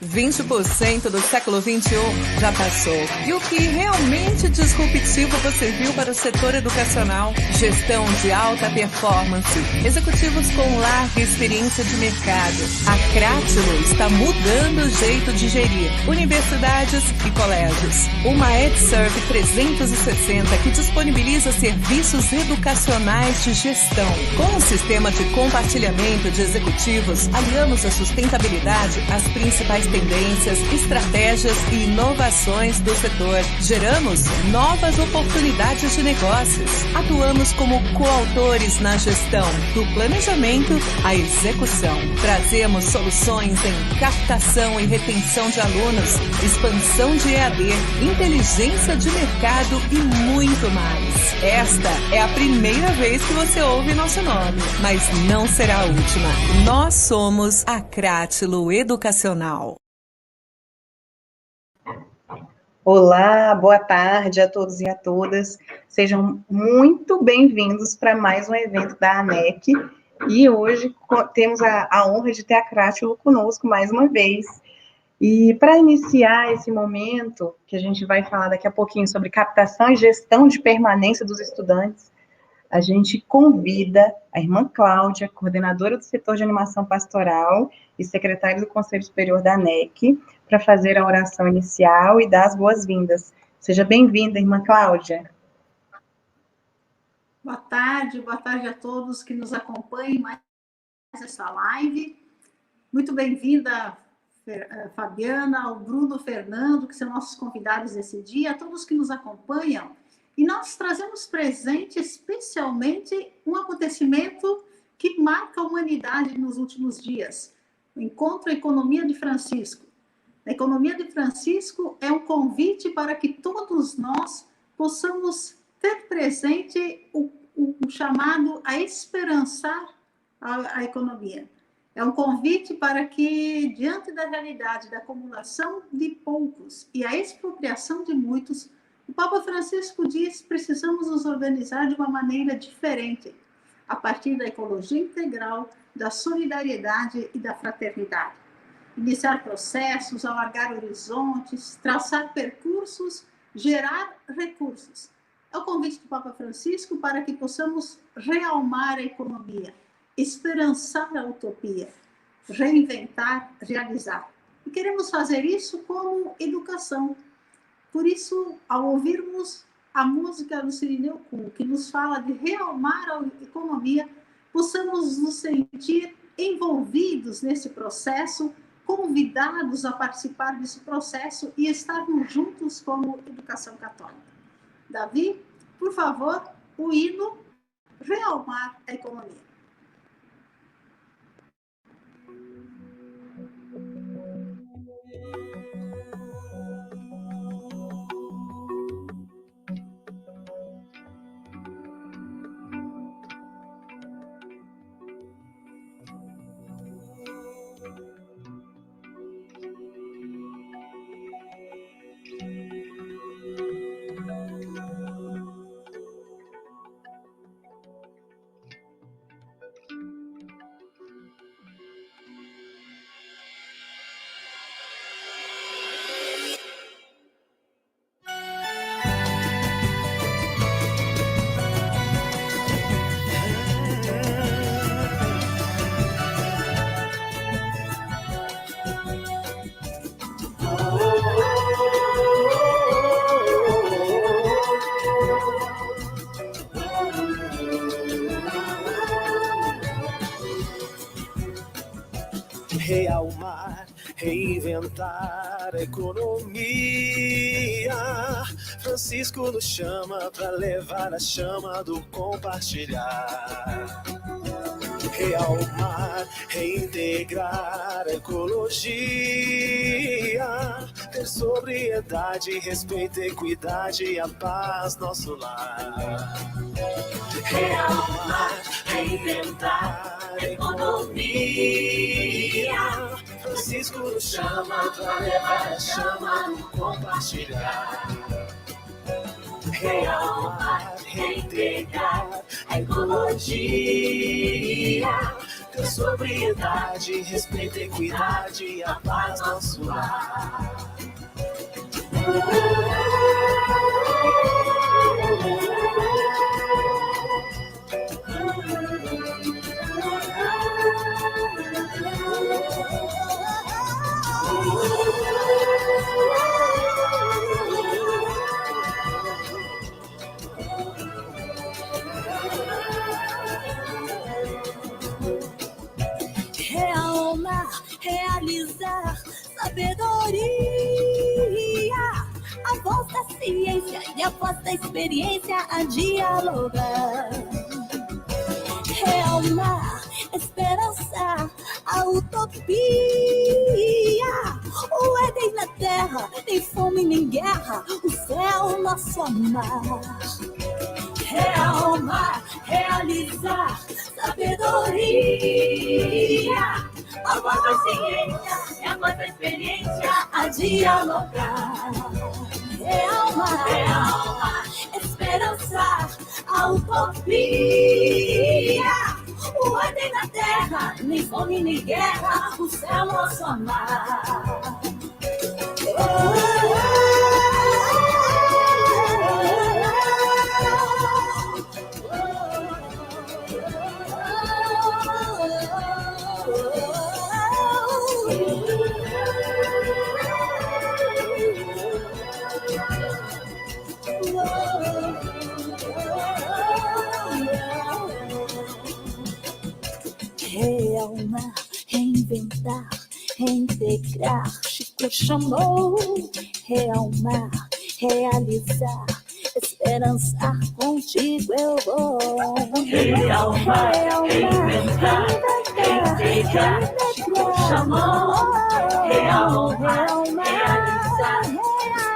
20% do século XXI já passou. E o que realmente disruptivo você viu para o setor educacional? Gestão de alta performance, executivos com larga experiência de mercado. A Crátilo está mudando o jeito de gerir universidades e colégios. Uma EdServe 360 que disponibiliza serviços educacionais de gestão. Com um sistema de compartilhamento de executivos, aliamos a sustentabilidade às principais tendências, estratégias e inovações do setor. Geramos novas oportunidades de negócios. Atuamos como coautores na gestão, do planejamento à execução. Trazemos soluções em captação e retenção de alunos, expansão de EAD, inteligência de mercado e muito mais. Esta é a primeira vez que você ouve nosso nome, mas não será a última. Nós somos a Crátilo Educacional. Olá, boa tarde a todos e a todas. Sejam muito bem-vindos para mais um evento da ANEC. E hoje temos a honra de ter a Crátilo conosco mais uma vez. E para iniciar esse momento, que a gente vai falar daqui a pouquinho sobre captação e gestão de permanência dos estudantes, a gente convida a irmã Cláudia, coordenadora do setor de animação pastoral e secretária do Conselho Superior da ANEC, para fazer a oração inicial e dar as boas-vindas. Seja bem-vinda, irmã Cláudia. Boa tarde a todos que nos acompanhem mais essa live. Muito bem-vinda, Fabiana, ao Bruno, Fernando, que são nossos convidados desse dia, a todos que nos acompanham. E nós trazemos presente, especialmente, um acontecimento que marca a humanidade nos últimos dias. O Encontro Economia de Francisco. A Economia de Francisco é um convite para que todos nós possamos ter presente o chamado a esperançar a economia. É um convite para que, diante da realidade da acumulação de poucos e a expropriação de muitos, o Papa Francisco diz que precisamos nos organizar de uma maneira diferente, a partir da ecologia integral, da solidariedade e da fraternidade. Iniciar processos, alargar horizontes, traçar percursos, gerar recursos. É o convite do Papa Francisco para que possamos realmar a economia, esperançar a utopia, reinventar, realizar. E queremos fazer isso como educação. Por isso, ao ouvirmos a música do Cirineu Kuhn, que nos fala de realmar a economia, possamos nos sentir envolvidos nesse processo, convidados a participar desse processo e estarmos juntos como educação católica. Davi, por favor, o hino Realmar a Economia. Realmar, reinventar a economia. Francisco nos chama para levar a chama do compartilhar. Realmar, reintegrar a ecologia. Ter sobriedade, respeito, equidade e a paz, nosso lar. Realmar, reinventar a economia. Francisco nos chama para levar a chama do compartilhar. Realmar, reintegrar a ecologia. ética, sobriedade, respeito, equidade, a paz nosso lar. Realmar, realizar sabedoria, a voz da ciência e a voz da experiência a dialogar. Realmar, esperançar a utopia, o Éden na terra, nem fome nem guerra, o céu nosso amar. Realmar, realizar sabedoria, a voz da ciência e a voz da experiência a dialogar. Realmar, esperançar a utopia, o Éden na terra, nem fome nem guerra, o céu nosso amar. Realmar, reinventar, reintegrar, Chico chamou. Realmar, realizar, esperançar, contigo eu vou. Realmar, reinventar, reintegrar, Chico chamou. Realmar, realizar,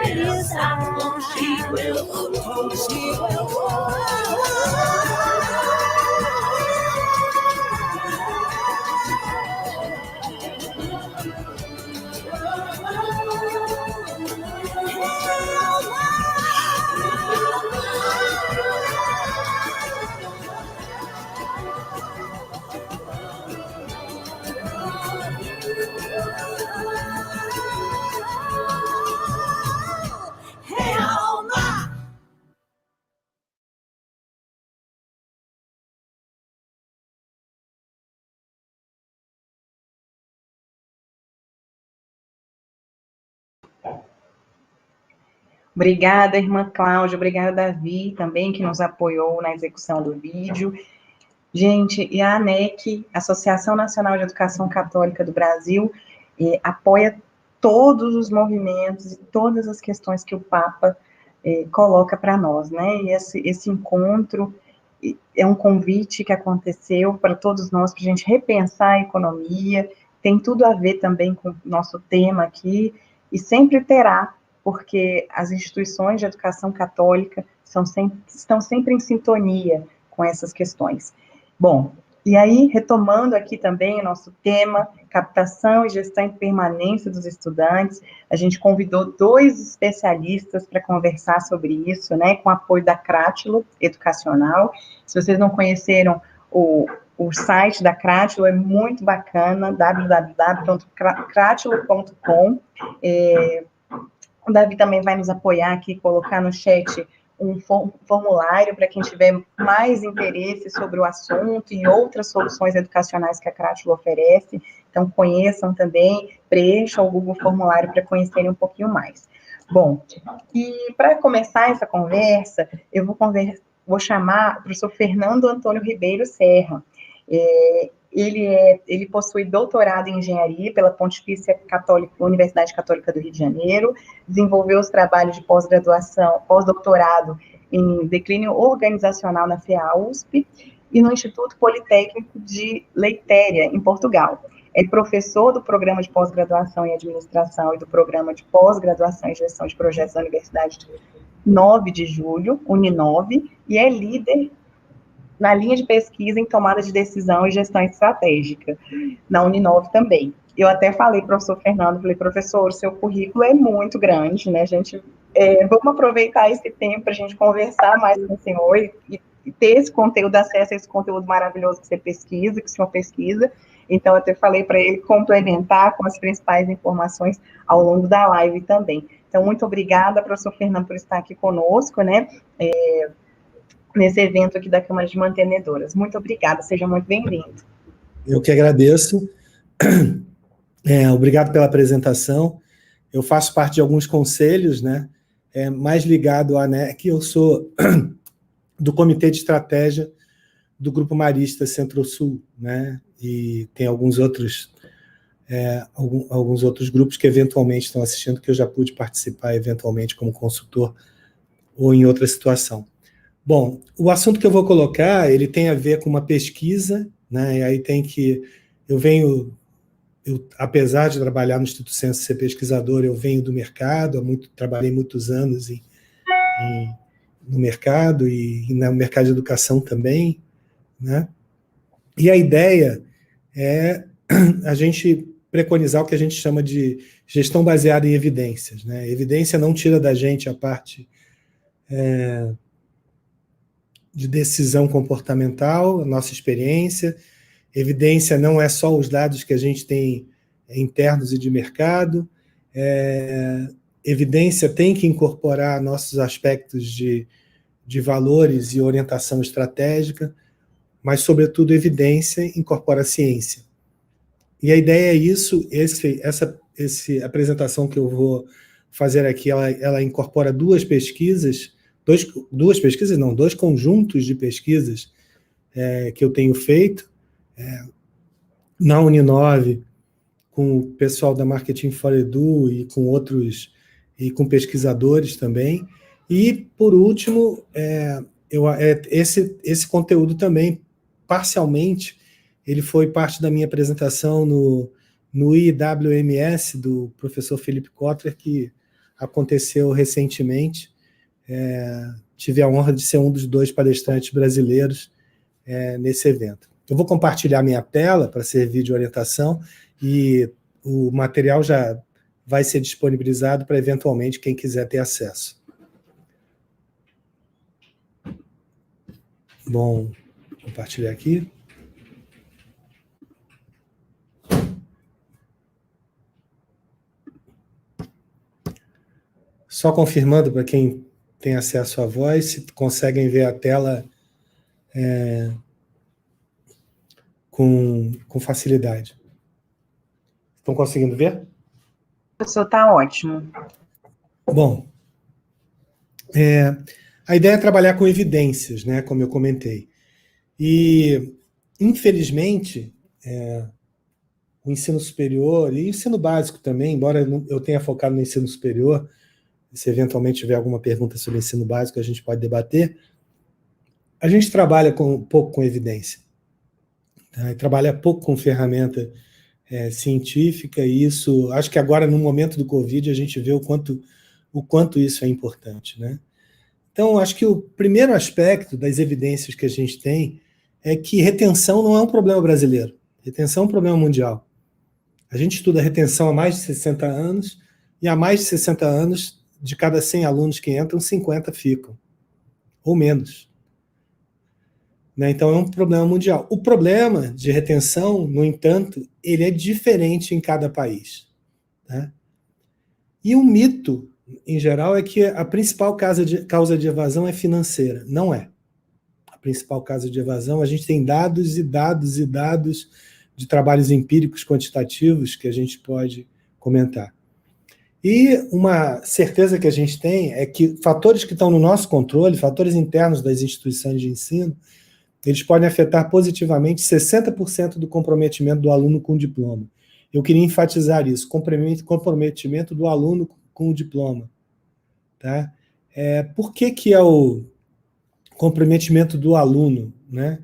esperançar, contigo eu vou. Contigo eu vou. Obrigada, irmã Cláudia, obrigada, Davi, também, que nos apoiou na execução do vídeo. Gente, e a ANEC, Associação Nacional de Educação Católica do Brasil, apoia todos os movimentos e todas as questões que o Papa coloca para nós, né? E esse encontro é um convite que aconteceu para todos nós, para a gente repensar a economia, tem tudo a ver também com o nosso tema aqui, e sempre terá, porque as instituições de educação católica estão sempre em sintonia com essas questões. Bom, e aí, retomando aqui também o nosso tema, captação e gestão e permanência dos estudantes, a gente convidou 2 especialistas para conversar sobre isso, né, com apoio da Crátilo Educacional. Se vocês não conheceram o site da Crátilo, é muito bacana, www.cratilo.com. O Davi também vai nos apoiar aqui, colocar no chat um formulário para quem tiver mais interesse sobre o assunto e outras soluções educacionais que a Crátilo oferece. Então, conheçam também, preencham o Google Formulário para conhecerem um pouquinho mais. Bom, e para começar essa conversa, eu vou chamar o professor Fernando Antônio Ribeiro Serra. Ele possui doutorado em engenharia pela Pontifícia Universidade Católica do Rio de Janeiro, desenvolveu os trabalhos de pós-doutorado em declínio organizacional na FEA-USP e no Instituto Politécnico de Leitéria, em Portugal. É professor do programa de pós-graduação em administração e do programa de pós-graduação em gestão de projetos da Universidade 9 de Julho, Uninove, e é líder na linha de pesquisa em tomada de decisão e gestão estratégica, na Uninove também. Eu até falei, professor Fernando, professor, o seu currículo é muito grande, né, vamos aproveitar esse tempo para a gente conversar mais com o senhor e ter esse conteúdo, acesso a esse conteúdo maravilhoso que você pesquisa, que o senhor pesquisa. Então, eu até falei para ele complementar com as principais informações ao longo da live também. Então, muito obrigada, professor Fernando, por estar aqui conosco, né, nesse evento aqui da Câmara de Mantenedoras. Muito obrigada, seja muito bem-vindo. Eu que agradeço. Obrigado pela apresentação. Eu faço parte de alguns conselhos, né, mais ligado à ANEC. Eu sou do Comitê de Estratégia do Grupo Marista Centro-Sul, né, e tem alguns outros grupos que eventualmente estão assistindo, que eu já pude participar eventualmente como consultor ou em outra situação. Bom, o assunto que eu vou colocar, ele tem a ver com uma pesquisa, né, e aí apesar de trabalhar no Instituto Censo e ser pesquisador, eu venho do mercado, trabalhei muitos anos no mercado e no mercado de educação também, né? E a ideia é a gente preconizar o que a gente chama de gestão baseada em evidências, né? Evidência não tira da gente a parte de decisão comportamental, a nossa experiência. Evidência não é só os dados que a gente tem internos e de mercado. Evidência tem que incorporar nossos aspectos de valores e orientação estratégica, mas, sobretudo, evidência incorpora ciência. E a ideia é isso, essa apresentação que eu vou fazer aqui, ela incorpora dois conjuntos de pesquisas que eu tenho feito, na Uninove, com o pessoal da Marketing for Edu e com outros, e com pesquisadores também. E, por último, esse conteúdo também, parcialmente, ele foi parte da minha apresentação no IWMS, do professor Felipe Kotler, que aconteceu recentemente. Tive a honra de ser um dos 2 palestrantes brasileiros nesse evento. Eu vou compartilhar minha tela para servir de orientação e o material já vai ser disponibilizado para, eventualmente, quem quiser ter acesso. Bom, compartilhar aqui. Só confirmando para quem tem acesso à voz, se conseguem ver a tela com facilidade. Estão conseguindo ver? Professor, está ótimo. Bom, a ideia é trabalhar com evidências, né, como eu comentei. E, infelizmente, o ensino superior e o ensino básico também, embora eu tenha focado no ensino superior, se eventualmente tiver alguma pergunta sobre ensino básico, a gente pode debater, a gente trabalha pouco com evidência. Tá? Trabalha pouco com ferramenta científica, e isso, acho que agora, no momento do Covid, a gente vê o quanto isso é importante, né? Então, acho que o primeiro aspecto das evidências que a gente tem é que retenção não é um problema brasileiro. Retenção é um problema mundial. A gente estuda retenção há mais de 60 anos, e há mais de 60 anos, de cada 100 alunos que entram, 50 ficam, ou menos. Né? Então, é um problema mundial. O problema de retenção, no entanto, ele é diferente em cada país. Né? E o mito, em geral, é que a principal causa de evasão é financeira. Não é. A principal causa de evasão, a gente tem dados e dados e dados de trabalhos empíricos quantitativos que a gente pode comentar. E uma certeza que a gente tem é que fatores que estão no nosso controle, fatores internos das instituições de ensino, eles podem afetar positivamente 60% do comprometimento do aluno com o diploma. Eu queria enfatizar isso, comprometimento do aluno com o diploma. Tá? Por que é o comprometimento do aluno? Né?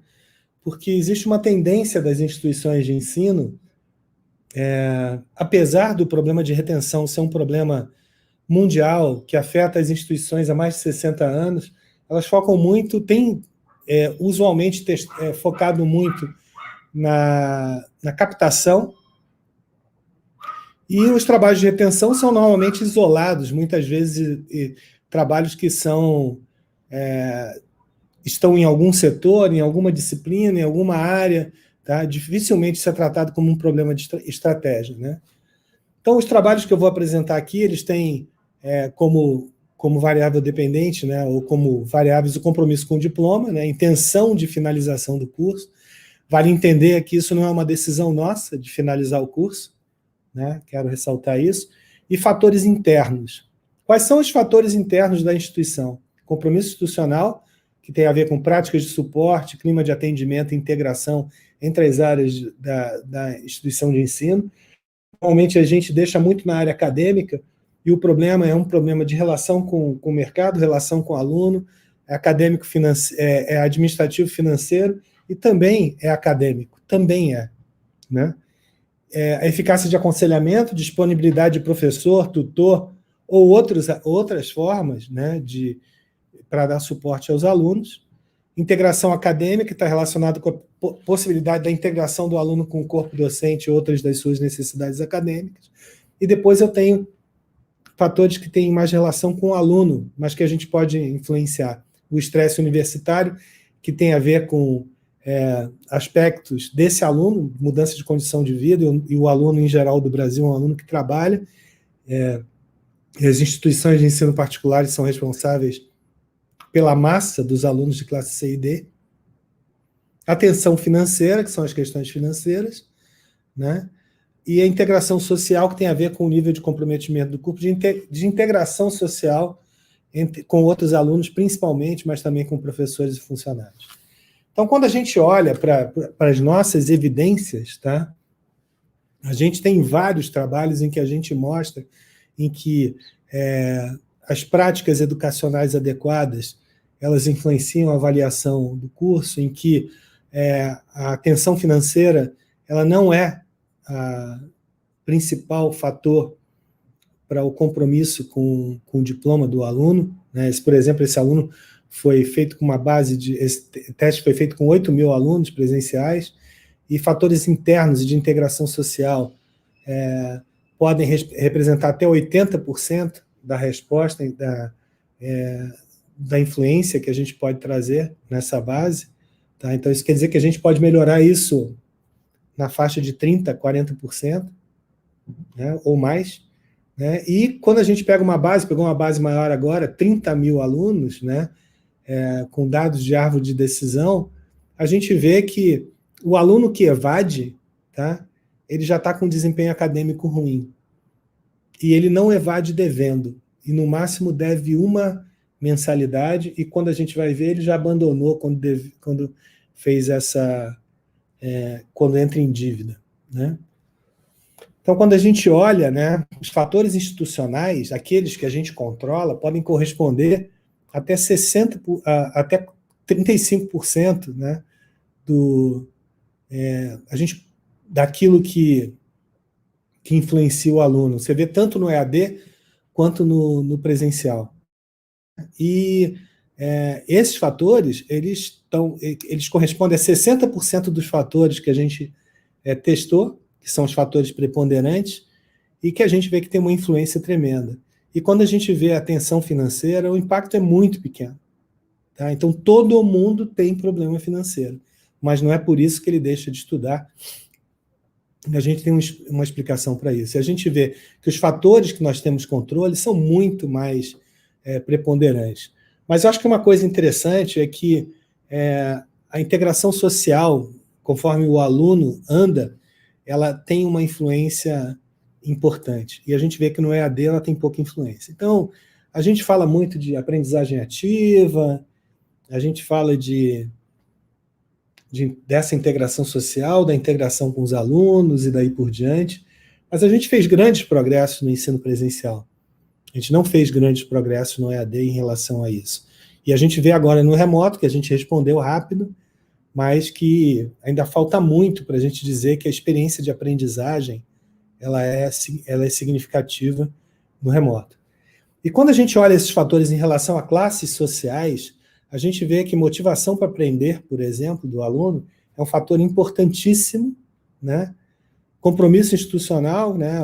Porque existe uma tendência das instituições de ensino, apesar do problema de retenção ser um problema mundial que afeta as instituições há mais de 60 anos, elas focam muito, têm usualmente focado muito na captação, e os trabalhos de retenção são normalmente isolados, muitas vezes trabalhos que são estão em algum setor, em alguma disciplina, em alguma área, tá? Dificilmente isso é tratado como um problema de estratégia, né? Então, os trabalhos que eu vou apresentar aqui, eles têm como variável dependente, né, ou como variáveis o compromisso com o diploma, né, a intenção de finalização do curso. Vale entender que isso não é uma decisão nossa de finalizar o curso, né, quero ressaltar isso. E fatores internos. Quais são os fatores internos da instituição? Compromisso institucional, que tem a ver com práticas de suporte, clima de atendimento e integração entre as áreas da instituição de ensino. Normalmente a gente deixa muito na área acadêmica, e o problema é um problema de relação com o mercado, relação com o aluno, é acadêmico, é administrativo financeiro, e também é acadêmico, também é, né? A eficácia de aconselhamento, disponibilidade de professor, tutor, ou outras formas, né, para dar suporte aos alunos. Integração acadêmica, que está relacionado com a possibilidade da integração do aluno com o corpo docente e outras das suas necessidades acadêmicas. E depois eu tenho fatores que têm mais relação com o aluno, mas que a gente pode influenciar. O estresse universitário, que tem a ver com aspectos desse aluno, mudança de condição de vida, e o aluno em geral do Brasil é um aluno que trabalha. As instituições de ensino particulares são responsáveis pela massa dos alunos de classe C e D. Atenção financeira, que são as questões financeiras, né? E a integração social, que tem a ver com o nível de comprometimento do grupo, de integração social com outros alunos, principalmente, mas também com professores e funcionários. Então, quando a gente olha para as nossas evidências, tá? A gente tem vários trabalhos em que a gente mostra em que as práticas educacionais adequadas, elas influenciam a avaliação do curso, em que a atenção financeira ela não é o principal fator para o compromisso com o diploma do aluno, né? Por exemplo, esse aluno foi feito com uma base esse teste foi feito com 8.000 alunos presenciais, e fatores internos e de integração social podem representar até 80% da resposta, da influência que a gente pode trazer nessa base, tá? Então, isso quer dizer que a gente pode melhorar isso na faixa de 30%, 40%, né, ou mais, né? E quando a gente pegou uma base maior agora, 30.000 alunos, né, com dados de árvore de decisão, a gente vê que o aluno que evade, tá, ele já está com desempenho acadêmico ruim. E ele não evade devendo. E, no máximo, deve uma mensalidade, e quando a gente vai ver, ele já abandonou quando fez quando entra em dívida, né? Então, quando a gente olha, né, os fatores institucionais, aqueles que a gente controla, podem corresponder até 35%, né, daquilo que influencia o aluno. Você vê tanto no EAD quanto no presencial. E esses fatores, eles correspondem a 60% dos fatores que a gente testou, que são os fatores preponderantes, e que a gente vê que tem uma influência tremenda. E quando a gente vê a atenção financeira, o impacto é muito pequeno. Tá? Então, todo mundo tem problema financeiro, mas não é por isso que ele deixa de estudar. A gente tem uma explicação para isso. E a gente vê que os fatores que nós temos controle são muito mais preponderantes. Mas eu acho que uma coisa interessante é que a integração social, conforme o aluno anda, ela tem uma influência importante. E a gente vê que no EAD ela tem pouca influência. Então, a gente fala muito de aprendizagem ativa, a gente fala dessa integração social, da integração com os alunos e daí por diante, mas a gente fez grandes progressos no ensino presencial. A gente não fez grandes progressos no EAD em relação a isso. E a gente vê agora no remoto, que a gente respondeu rápido, mas que ainda falta muito para a gente dizer que a experiência de aprendizagem ela é significativa no remoto. E quando a gente olha esses fatores em relação a classes sociais, a gente vê que motivação para aprender, por exemplo, do aluno, é um fator importantíssimo, né? Compromisso institucional, né?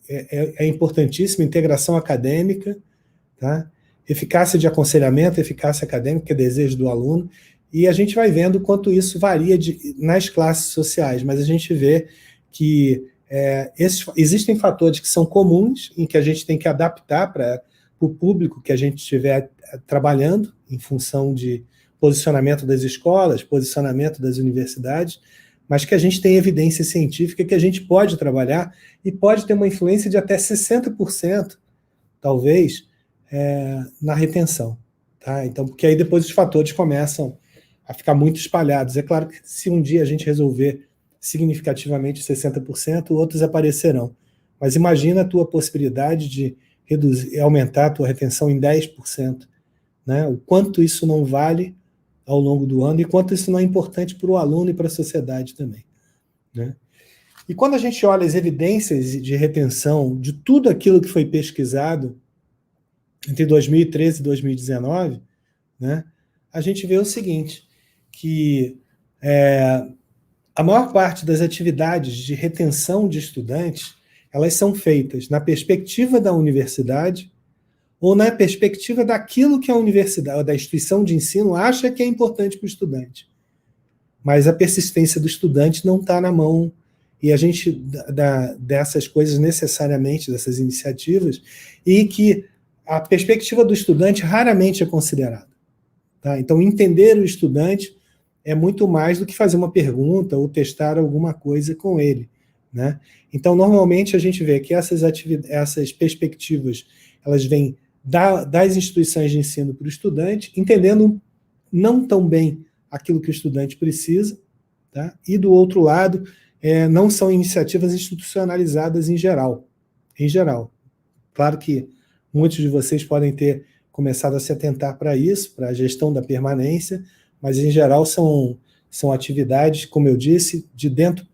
É importantíssimo, integração acadêmica, tá? eficácia de aconselhamento, eficácia acadêmica, que é desejo do aluno, e a gente vai vendo quanto isso varia nas classes sociais, mas a gente vê que existem fatores que são comuns, em que a gente tem que adaptar para o público que a gente estiver trabalhando, em função de posicionamento das escolas, posicionamento das universidades, mas que a gente tem evidência científica que a gente pode trabalhar e pode ter uma influência de até 60%, talvez, na retenção. Tá? Então, porque aí depois os fatores começam a ficar muito espalhados. É claro que se um dia a gente resolver significativamente 60%, outros aparecerão. Mas imagina a tua possibilidade de aumentar a tua retenção em 10%. Né? O quanto isso não vale ao longo do ano e quanto isso não é importante para o aluno e para a sociedade também. Né? E quando a gente olha as evidências de retenção de tudo aquilo que foi pesquisado entre 2013 e 2019, né, a gente vê o seguinte, que a maior parte das atividades de retenção de estudantes, elas são feitas na perspectiva da universidade ou na perspectiva daquilo que a universidade, ou da instituição de ensino, acha que é importante para o estudante. Mas a persistência do estudante não está na mão, e a gente dá dessas coisas necessariamente, dessas iniciativas, e que a perspectiva do estudante raramente é considerada. Tá? Então, entender o estudante é muito mais do que fazer uma pergunta ou testar alguma coisa com ele. Né? Então, normalmente, a gente vê que essas perspectivas, elas vêm das instituições de ensino para o estudante, entendendo não tão bem aquilo que o estudante precisa, tá? E, do outro lado, não são iniciativas institucionalizadas em geral. Em geral. Claro que muitos de vocês podem ter começado a se atentar para isso, para a gestão da permanência, mas, em geral, são atividades, como eu disse, de dentro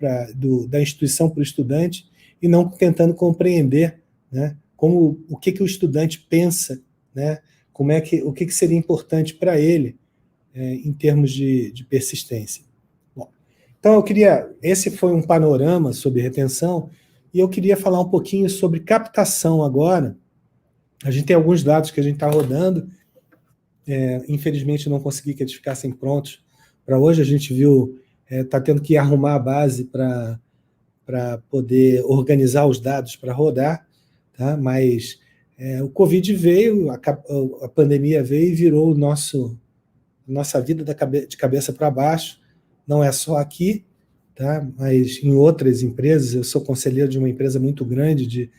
da instituição para o estudante, e não tentando compreender, né, o que o estudante pensa, né, o que seria importante para ele em termos de persistência. Bom, então, esse foi um panorama sobre retenção, e eu queria falar um pouquinho sobre captação agora. A gente tem alguns dados que a gente está rodando, infelizmente não consegui que eles ficassem prontos para hoje. A gente viu, está tendo que arrumar a base para poder organizar os dados para rodar, tá? Mas o Covid veio, a pandemia veio e virou nossa vida de cabeça para baixo. Não é só aqui, tá? Mas em outras empresas. Eu sou conselheiro de uma empresa muito grande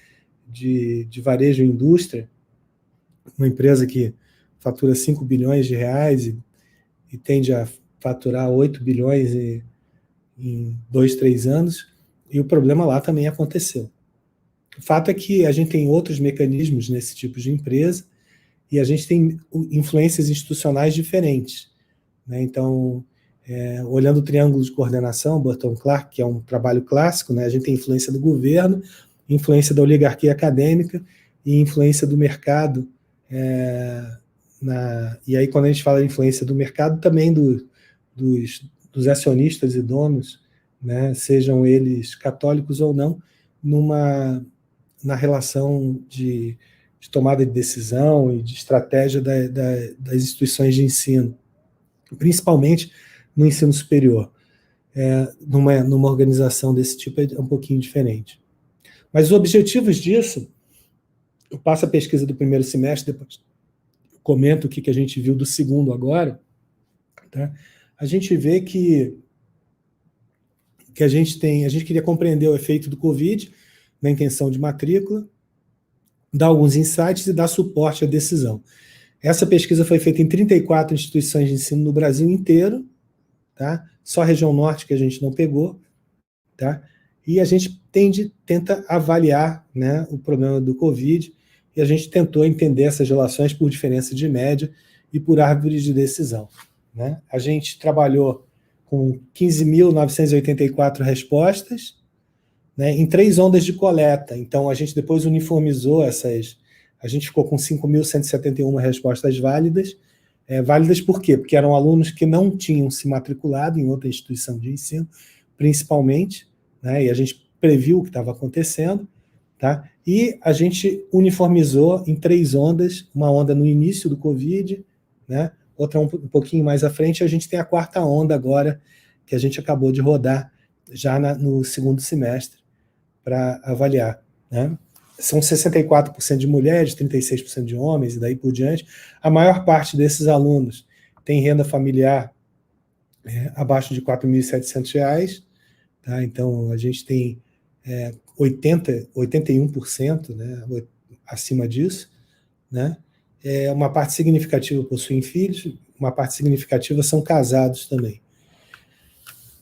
de varejo e indústria, uma empresa que fatura 5 bilhões de reais e tende a faturar 8 bilhões em 2, 3 anos, e o problema lá também aconteceu. O fato é que a gente tem outros mecanismos nesse tipo de empresa e a gente tem influências institucionais diferentes. Né? Então, olhando o triângulo de coordenação, Burton Clark, que é um trabalho clássico, né? A gente tem influência do governo, influência da oligarquia acadêmica e influência do mercado. E aí, quando a gente fala de influência do mercado, também dos acionistas e donos, né, sejam eles católicos ou não, na relação de tomada de decisão e de estratégia das instituições de ensino, principalmente no ensino superior. Numa organização desse tipo é um pouquinho diferente. Mas os objetivos disso, eu passo a pesquisa do primeiro semestre, depois comento o que a gente viu do segundo agora, tá? A gente vê que a gente queria compreender o efeito do Covid na intenção de matrícula, dar alguns insights e dar suporte à decisão. Essa pesquisa foi feita em 34 instituições de ensino no Brasil inteiro, tá? Só a região norte que a gente não pegou, tá? E a gente tenta avaliar, né, o problema do Covid, e a gente tentou entender essas relações por diferença de média e por árvores de decisão. Né? A gente trabalhou com 15.984 respostas, né, em 3 ondas de coleta. Então, a gente depois uniformizou a gente ficou com 5.171 respostas válidas. Válidas por quê? Porque eram alunos que não tinham se matriculado em outra instituição de ensino, principalmente, né, e a gente previu o que estava acontecendo, tá? E a gente uniformizou em 3 ondas, uma onda no início do Covid, né? Outra um pouquinho mais à frente, a gente tem a 4ª onda agora, que a gente acabou de rodar já no segundo semestre para avaliar, né? São 64% de mulheres, 36% de homens, e daí por diante. A maior parte desses alunos tem renda familiar abaixo de R$ 4.700, tá? Então, a gente tem 81%, né, acima disso, né? Uma parte significativa possuem filhos, uma parte significativa são casados também.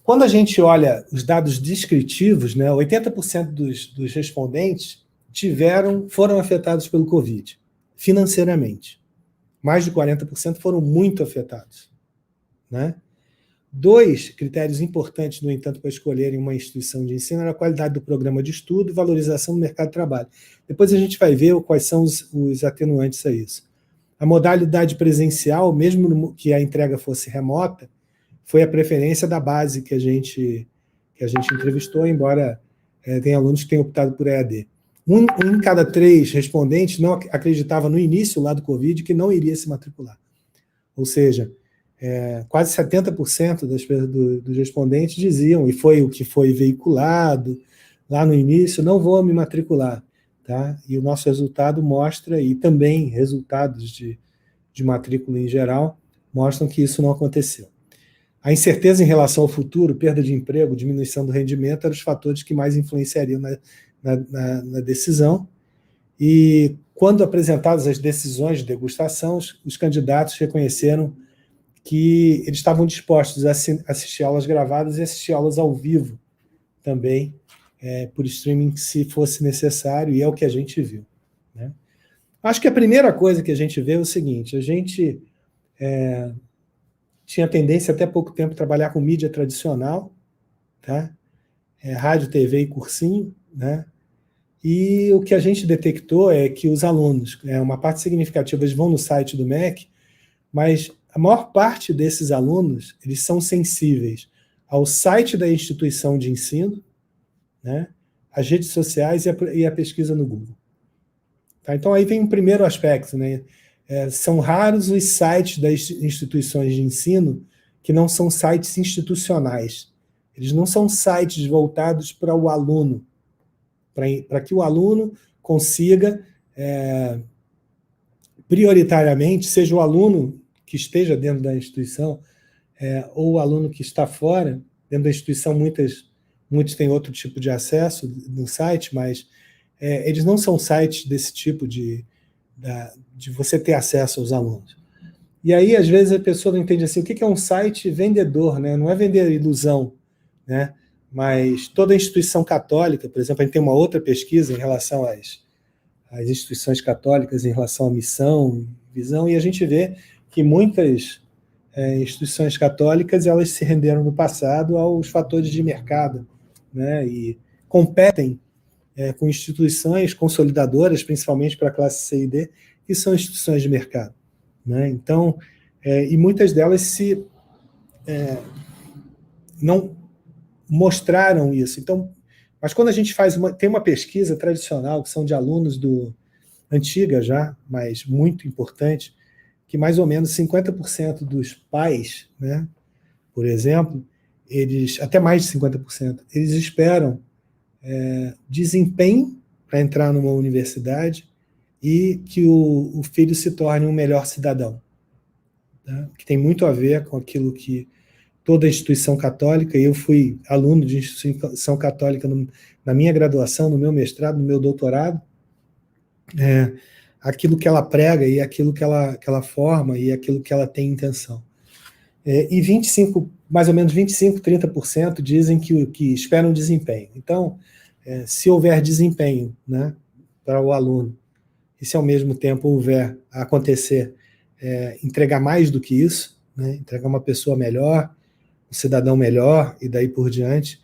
Quando a gente olha os dados descritivos, né, 80% dos respondentes foram afetados pelo Covid, financeiramente. Mais de 40% foram muito afetados, né? 2 critérios importantes, no entanto, para escolherem uma instituição de ensino era a qualidade do programa de estudo e valorização do mercado de trabalho. Depois a gente vai ver quais são os atenuantes a isso. A modalidade presencial, mesmo que a entrega fosse remota, foi a preferência da base que a gente entrevistou, embora tenha alunos que tenham optado por EAD. Um em cada 3 respondentes não acreditava no início lá do Covid que não iria se matricular. Ou seja, quase 70% dos respondentes diziam, e foi o que foi veiculado lá no início, não vou me matricular. Tá? E o nosso resultado mostra, e também resultados de matrícula em geral, mostram que isso não aconteceu. A incerteza em relação ao futuro, perda de emprego, diminuição do rendimento, eram os fatores que mais influenciariam na decisão. E quando apresentadas as decisões de degustação, os candidatos reconheceram que eles estavam dispostos a assistir aulas gravadas e assistir aulas ao vivo também, por streaming, se fosse necessário, e é o que a gente viu, né? Acho que a primeira coisa que a gente vê é o seguinte: a gente tinha tendência até pouco tempo a trabalhar com mídia tradicional, tá? Rádio, TV e cursinho, né? E o que a gente detectou é que os alunos, uma parte significativa, eles vão no site do MEC, mas a maior parte desses alunos, eles são sensíveis ao site da instituição de ensino, né, as redes sociais e a pesquisa no Google. Tá? Então, aí vem o primeiro aspecto, né? São raros os sites das instituições de ensino que não são sites institucionais. Eles não são sites voltados para o aluno, para que o aluno consiga, prioritariamente, seja o aluno que esteja dentro da instituição ou o aluno que está fora. Dentro da instituição, muitos têm outro tipo de acesso no site, mas eles não são sites desse tipo de você ter acesso aos alunos. E aí, às vezes, a pessoa não entende assim, o que é um site vendedor, né? Não é vender ilusão, né? Mas toda instituição católica, por exemplo, a gente tem uma outra pesquisa em relação às instituições católicas, em relação à missão, visão, e a gente vê que muitas instituições católicas, elas se renderam no passado aos fatores de mercado, né? E competem com instituições consolidadoras, principalmente para a classe C e D, que são instituições de mercado, né? Então, e muitas delas não mostraram isso. Então, mas quando a gente tem uma pesquisa tradicional, que são de alunos antiga já, mas muito importante, que mais ou menos 50% dos pais, né, por exemplo, até mais de 50%, eles esperam desempenho para entrar numa universidade e que o filho se torne um melhor cidadão, tá? Que tem muito a ver com aquilo que toda instituição católica, e eu fui aluno de instituição católica na minha graduação, no meu mestrado, no meu doutorado, aquilo que ela prega e aquilo que ela forma e aquilo que ela tem intenção. E mais ou menos 25%, 30% dizem que esperam desempenho. Então, se houver desempenho, né, para o aluno, e se ao mesmo tempo houver a acontecer, entregar mais do que isso, né, entregar uma pessoa melhor, um cidadão melhor, e daí por diante,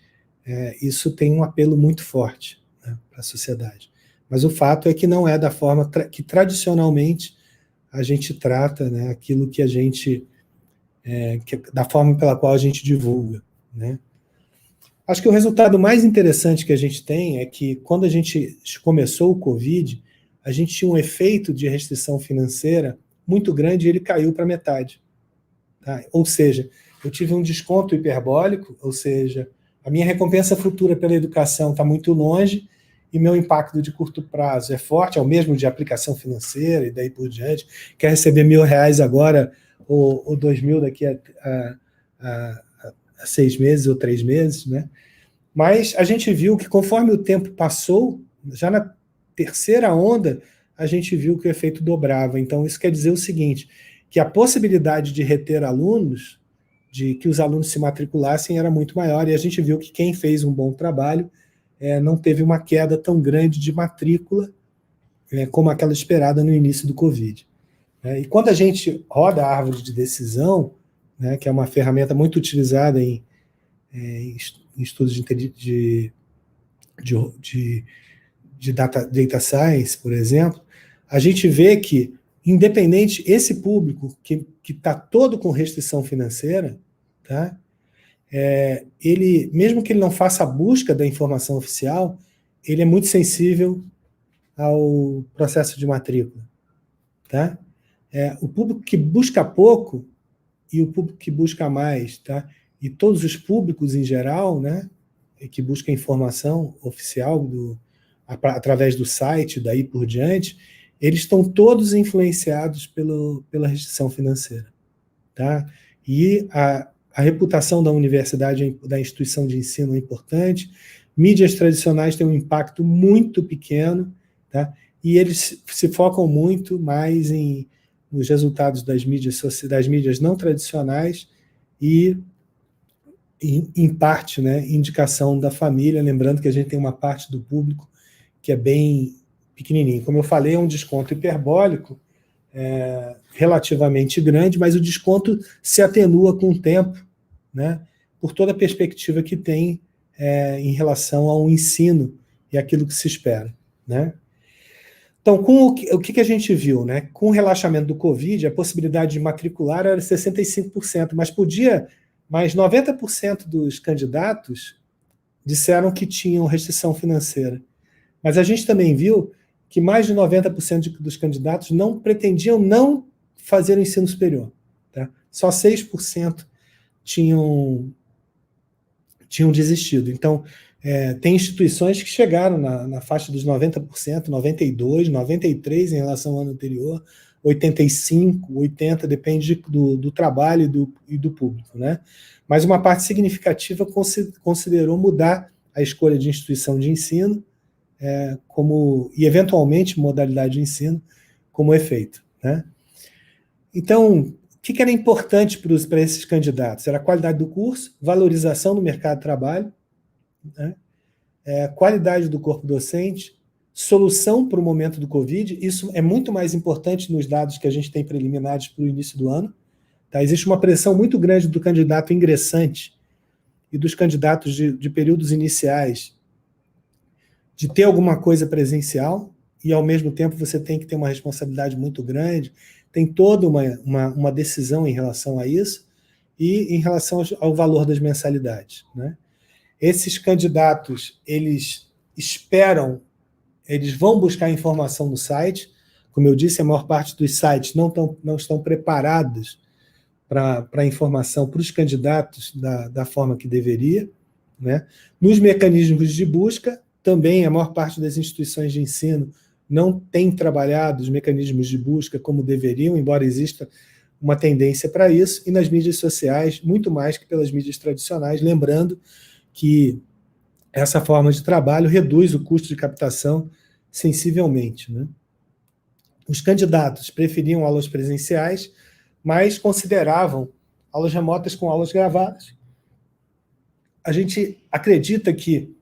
isso tem um apelo muito forte, né, para a sociedade. Mas o fato é que não é da forma que tradicionalmente a gente trata, né, aquilo que a gente, da forma pela qual a gente divulga, né. Acho que o resultado mais interessante que a gente tem é que, quando a gente começou o Covid, a gente tinha um efeito de restrição financeira muito grande e ele caiu para metade. Tá? Ou seja, eu tive um desconto hiperbólico, ou seja, a minha recompensa futura pela educação está muito longe e meu impacto de curto prazo é forte, é o mesmo de aplicação financeira e daí por diante. Quer receber R$1.000 agora ou 2.000 daqui a 6 meses ou 3 meses, né? Mas a gente viu que, conforme o tempo passou, já na terceira onda, a gente viu que o efeito dobrava. Então, isso quer dizer o seguinte, que a possibilidade de reter alunos, de que os alunos se matriculassem, era muito maior, e a gente viu que quem fez um bom trabalho não teve uma queda tão grande de matrícula como aquela esperada no início do Covid. E quando a gente roda a árvore de decisão, né, que é uma ferramenta muito utilizada em estudos de data science, por exemplo, a gente vê que, independente, esse público que está todo com restrição financeira, tá? Ele, mesmo que ele não faça a busca da informação oficial, ele é muito sensível ao processo de matrícula. Tá? O público que busca pouco e o público que busca mais, tá? E todos os públicos em geral, né, que buscam informação oficial através do site, daí por diante, eles estão todos influenciados pela restrição financeira. Tá? E a reputação da universidade, da instituição de ensino é importante, mídias tradicionais têm um impacto muito pequeno, tá? E eles se focam muito mais nos resultados das mídias não tradicionais e, em parte, né, indicação da família, lembrando que a gente tem uma parte do público que é bem pequenininho. Como eu falei, é um desconto hiperbólico, relativamente grande, mas o desconto se atenua com o tempo, né, por toda a perspectiva que tem em relação ao ensino e aquilo que se espera. Né? Então, o que a gente viu? Né? Com o relaxamento do Covid, a possibilidade de matricular era 65%, mas 90% dos candidatos disseram que tinham restrição financeira. Mas a gente também viu que mais de 90% dos candidatos não pretendiam não fazer o ensino superior. Tá? Só 6% tinham desistido. Então, tem instituições que chegaram na faixa dos 90%, 92%, 93% em relação ao ano anterior, 85%, 80%, depende do trabalho e do público. Né? Mas uma parte significativa considerou mudar a escolha de instituição de ensino e, eventualmente, modalidade de ensino como efeito. Né? Então, o que era importante para esses candidatos? Era a qualidade do curso, valorização no mercado de trabalho, né? Qualidade do corpo docente, solução para o momento do Covid. Isso é muito mais importante nos dados que a gente tem preliminares para o início do ano. Tá? Existe uma pressão muito grande do candidato ingressante e dos candidatos de períodos iniciais de ter alguma coisa presencial, e, ao mesmo tempo, você tem que ter uma responsabilidade muito grande, tem toda uma decisão em relação a isso, e em relação ao valor das mensalidades. Né? Esses candidatos, eles vão buscar informação no site. Como eu disse, a maior parte dos sites não estão preparados para a informação para os candidatos da forma que deveria. Né? Nos mecanismos de busca, também a maior parte das instituições de ensino não tem trabalhado os mecanismos de busca como deveriam, embora exista uma tendência para isso, e nas mídias sociais, muito mais que pelas mídias tradicionais, lembrando que essa forma de trabalho reduz o custo de captação sensivelmente. Né? Os candidatos preferiam aulas presenciais, mas consideravam aulas remotas com aulas gravadas. A gente acredita que,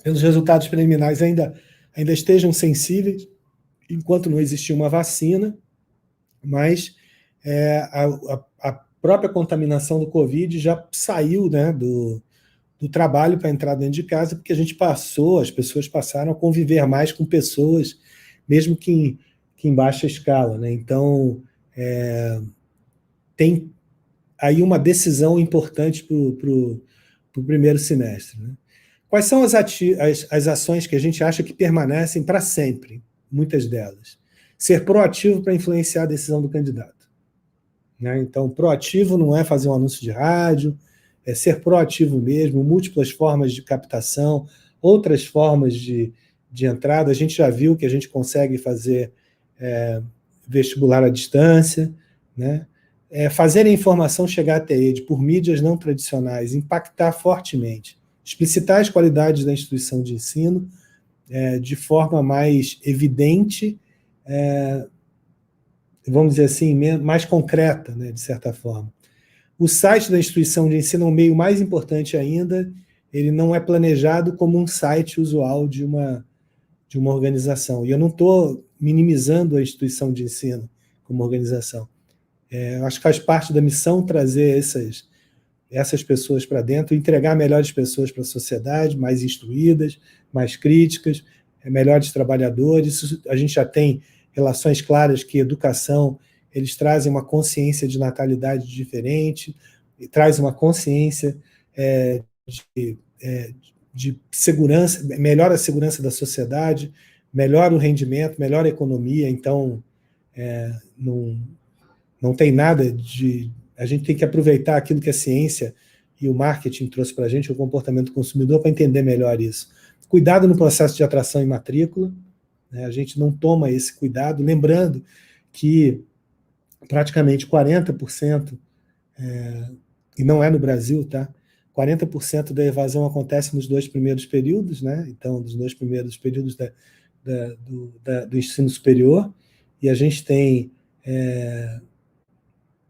pelos resultados preliminares, ainda estejam sensíveis, enquanto não existir uma vacina, mas a própria contaminação do Covid já saiu, né, do trabalho para entrar dentro de casa, porque as pessoas passaram a conviver mais com pessoas, mesmo que em baixa escala. Né? Então, tem aí uma decisão importante para para o primeiro semestre. Né? Quais são as ações que a gente acha que permanecem para sempre? Muitas delas. Ser proativo para influenciar a decisão do candidato. Né? Então, proativo não é fazer um anúncio de rádio, é ser proativo mesmo, múltiplas formas de captação, outras formas de entrada. A gente já viu que a gente consegue fazer vestibular à distância, né? Fazer a informação chegar até ele por mídias não tradicionais, impactar fortemente, explicitar as qualidades da instituição de ensino de forma mais evidente, vamos dizer assim, mais concreta, né, de certa forma. O site da instituição de ensino é um meio mais importante ainda, ele não é planejado como um site usual de uma organização. E eu não estou minimizando a instituição de ensino como organização. Acho que faz parte da missão trazer essas pessoas para dentro, entregar melhores pessoas para a sociedade, mais instruídas, mais críticas, melhores trabalhadores. Isso, a gente já tem relações claras que educação, eles trazem uma consciência de natalidade diferente, e traz uma consciência de segurança, melhora a segurança da sociedade, melhora o rendimento, melhora a economia. Então, não tem nada de... A gente tem que aproveitar aquilo que a ciência e o marketing trouxe para a gente, o comportamento do consumidor, para entender melhor isso. Cuidado no processo de atração e matrícula, né? A gente não toma esse cuidado, lembrando que praticamente 40%, e não é no Brasil, tá? 40% da evasão acontece nos 2 primeiros períodos, né? Então, dos 2 primeiros períodos do ensino superior, e a gente tem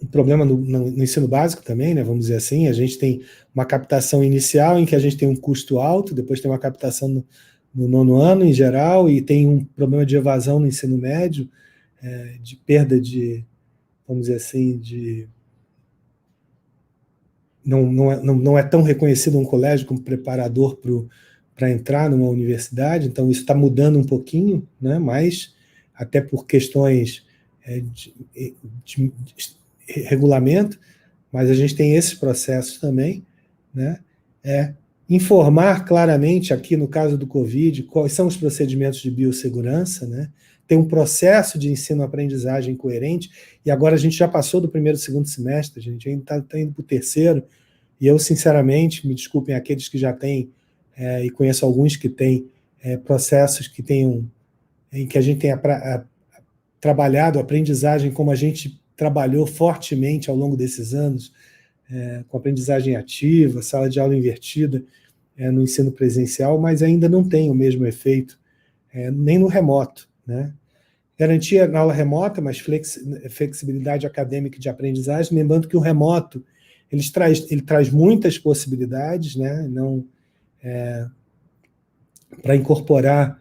um problema no ensino básico também, né? Vamos dizer assim, a gente tem uma captação inicial em que a gente tem um custo alto, depois tem uma captação no 9º ano em geral, e tem um problema de evasão no ensino médio, de perda de, vamos dizer assim, de... Não é tão reconhecido um colégio como preparador para entrar numa universidade, então isso está mudando um pouquinho, né? Mas até por questões de regulamento, mas a gente tem esses processos também, né? Informar claramente, aqui no caso do Covid, quais são os procedimentos de biossegurança, né? Tem um processo de ensino-aprendizagem coerente, e agora a gente já passou do 1º e 2º semestre, a gente ainda está indo para o 3º, e eu, sinceramente, me desculpem aqueles que já têm, e conheço alguns que têm processos em que a gente tenha trabalhado a aprendizagem como a gente trabalhou fortemente ao longo desses anos, com aprendizagem ativa, sala de aula invertida no ensino presencial, mas ainda não tem o mesmo efeito, nem no remoto, né? Garantia na aula remota, mas flexibilidade acadêmica de aprendizagem, lembrando que o remoto ele traz muitas possibilidades, né? Para incorporar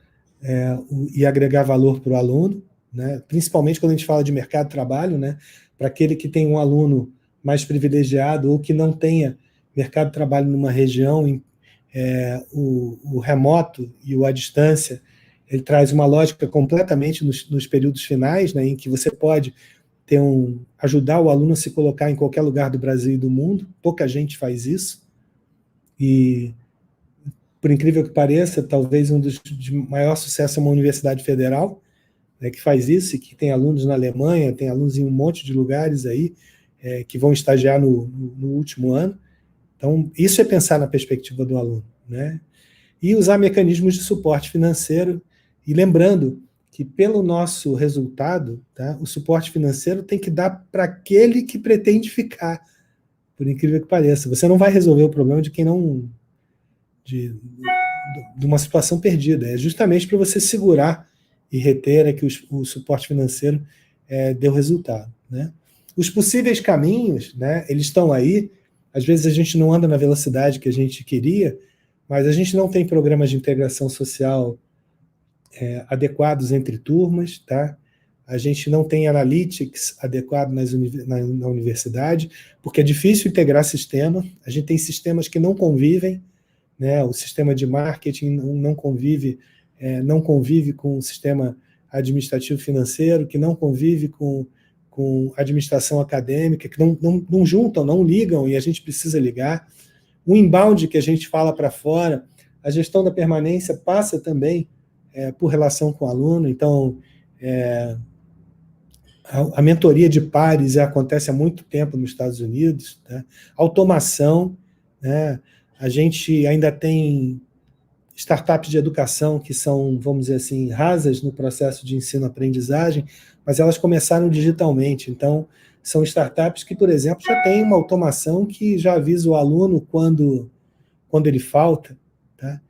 e agregar valor para o aluno, né? Principalmente quando a gente fala de mercado de trabalho, né? Para aquele que tem um aluno mais privilegiado ou que não tenha mercado de trabalho numa região, o remoto e o à distância, ele traz uma lógica completamente nos períodos finais, né, em que você pode ajudar o aluno a se colocar em qualquer lugar do Brasil e do mundo. Pouca gente faz isso, e, por incrível que pareça, talvez um dos de maior sucesso é uma universidade federal, né, que faz isso, e que tem alunos na Alemanha, tem alunos em um monte de lugares aí, que vão estagiar no último ano. Então, isso é pensar na perspectiva do aluno, né? E usar mecanismos de suporte financeiro, e lembrando que, pelo nosso resultado, tá, o suporte financeiro tem que dar para aquele que pretende ficar, por incrível que pareça. Você não vai resolver o problema de quem não... de uma situação perdida. É justamente para você segurar e reter que o suporte financeiro deu resultado, né? Os possíveis caminhos, né, eles estão aí. Às vezes a gente não anda na velocidade que a gente queria, mas a gente não tem programas de integração social adequados entre turmas, tá? A gente não tem analytics adequado na universidade, porque é difícil integrar sistema. A gente tem sistemas que não convivem, né? O sistema de marketing não convive com o sistema administrativo financeiro, que não convive com administração acadêmica, que não juntam, não ligam, e a gente precisa ligar. O inbound que a gente fala para fora, a gestão da permanência passa também por relação com o aluno. Então, a mentoria de pares acontece há muito tempo nos Estados Unidos, né? Automação, né? A gente ainda tem startups de educação que são, vamos dizer assim, rasas no processo de ensino-aprendizagem, mas elas começaram digitalmente. Então, são startups que, por exemplo, já têm uma automação que já avisa o aluno quando ele falta, tá?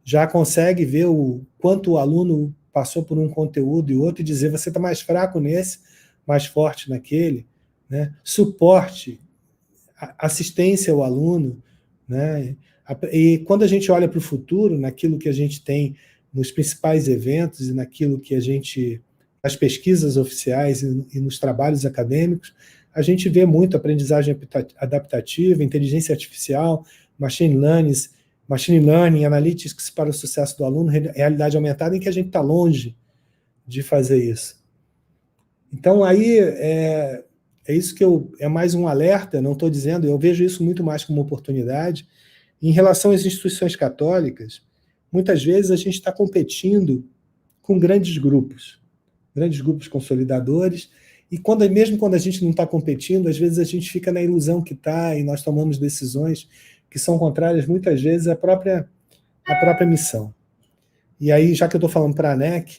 Já consegue ver o quanto o aluno passou por um conteúdo e outro e dizer, você está mais fraco nesse, mais forte naquele, né? Suporte, assistência ao aluno, né? E quando a gente olha para o futuro, naquilo que a gente tem nos principais eventos e naquilo que a gente, nas pesquisas oficiais e nos trabalhos acadêmicos, a gente vê muito aprendizagem adaptativa, inteligência artificial, machine learning, analytics para o sucesso do aluno, realidade aumentada, em que a gente está longe de fazer isso. Então, aí, é isso que é mais um alerta, não estou dizendo, eu vejo isso muito mais como oportunidade. Em relação às instituições católicas, muitas vezes a gente está competindo com grandes grupos consolidadores, e mesmo quando a gente não está competindo, às vezes a gente fica na ilusão que está, e nós tomamos decisões que são contrárias, muitas vezes, à própria missão. E aí, já que eu estou falando para a ANEC,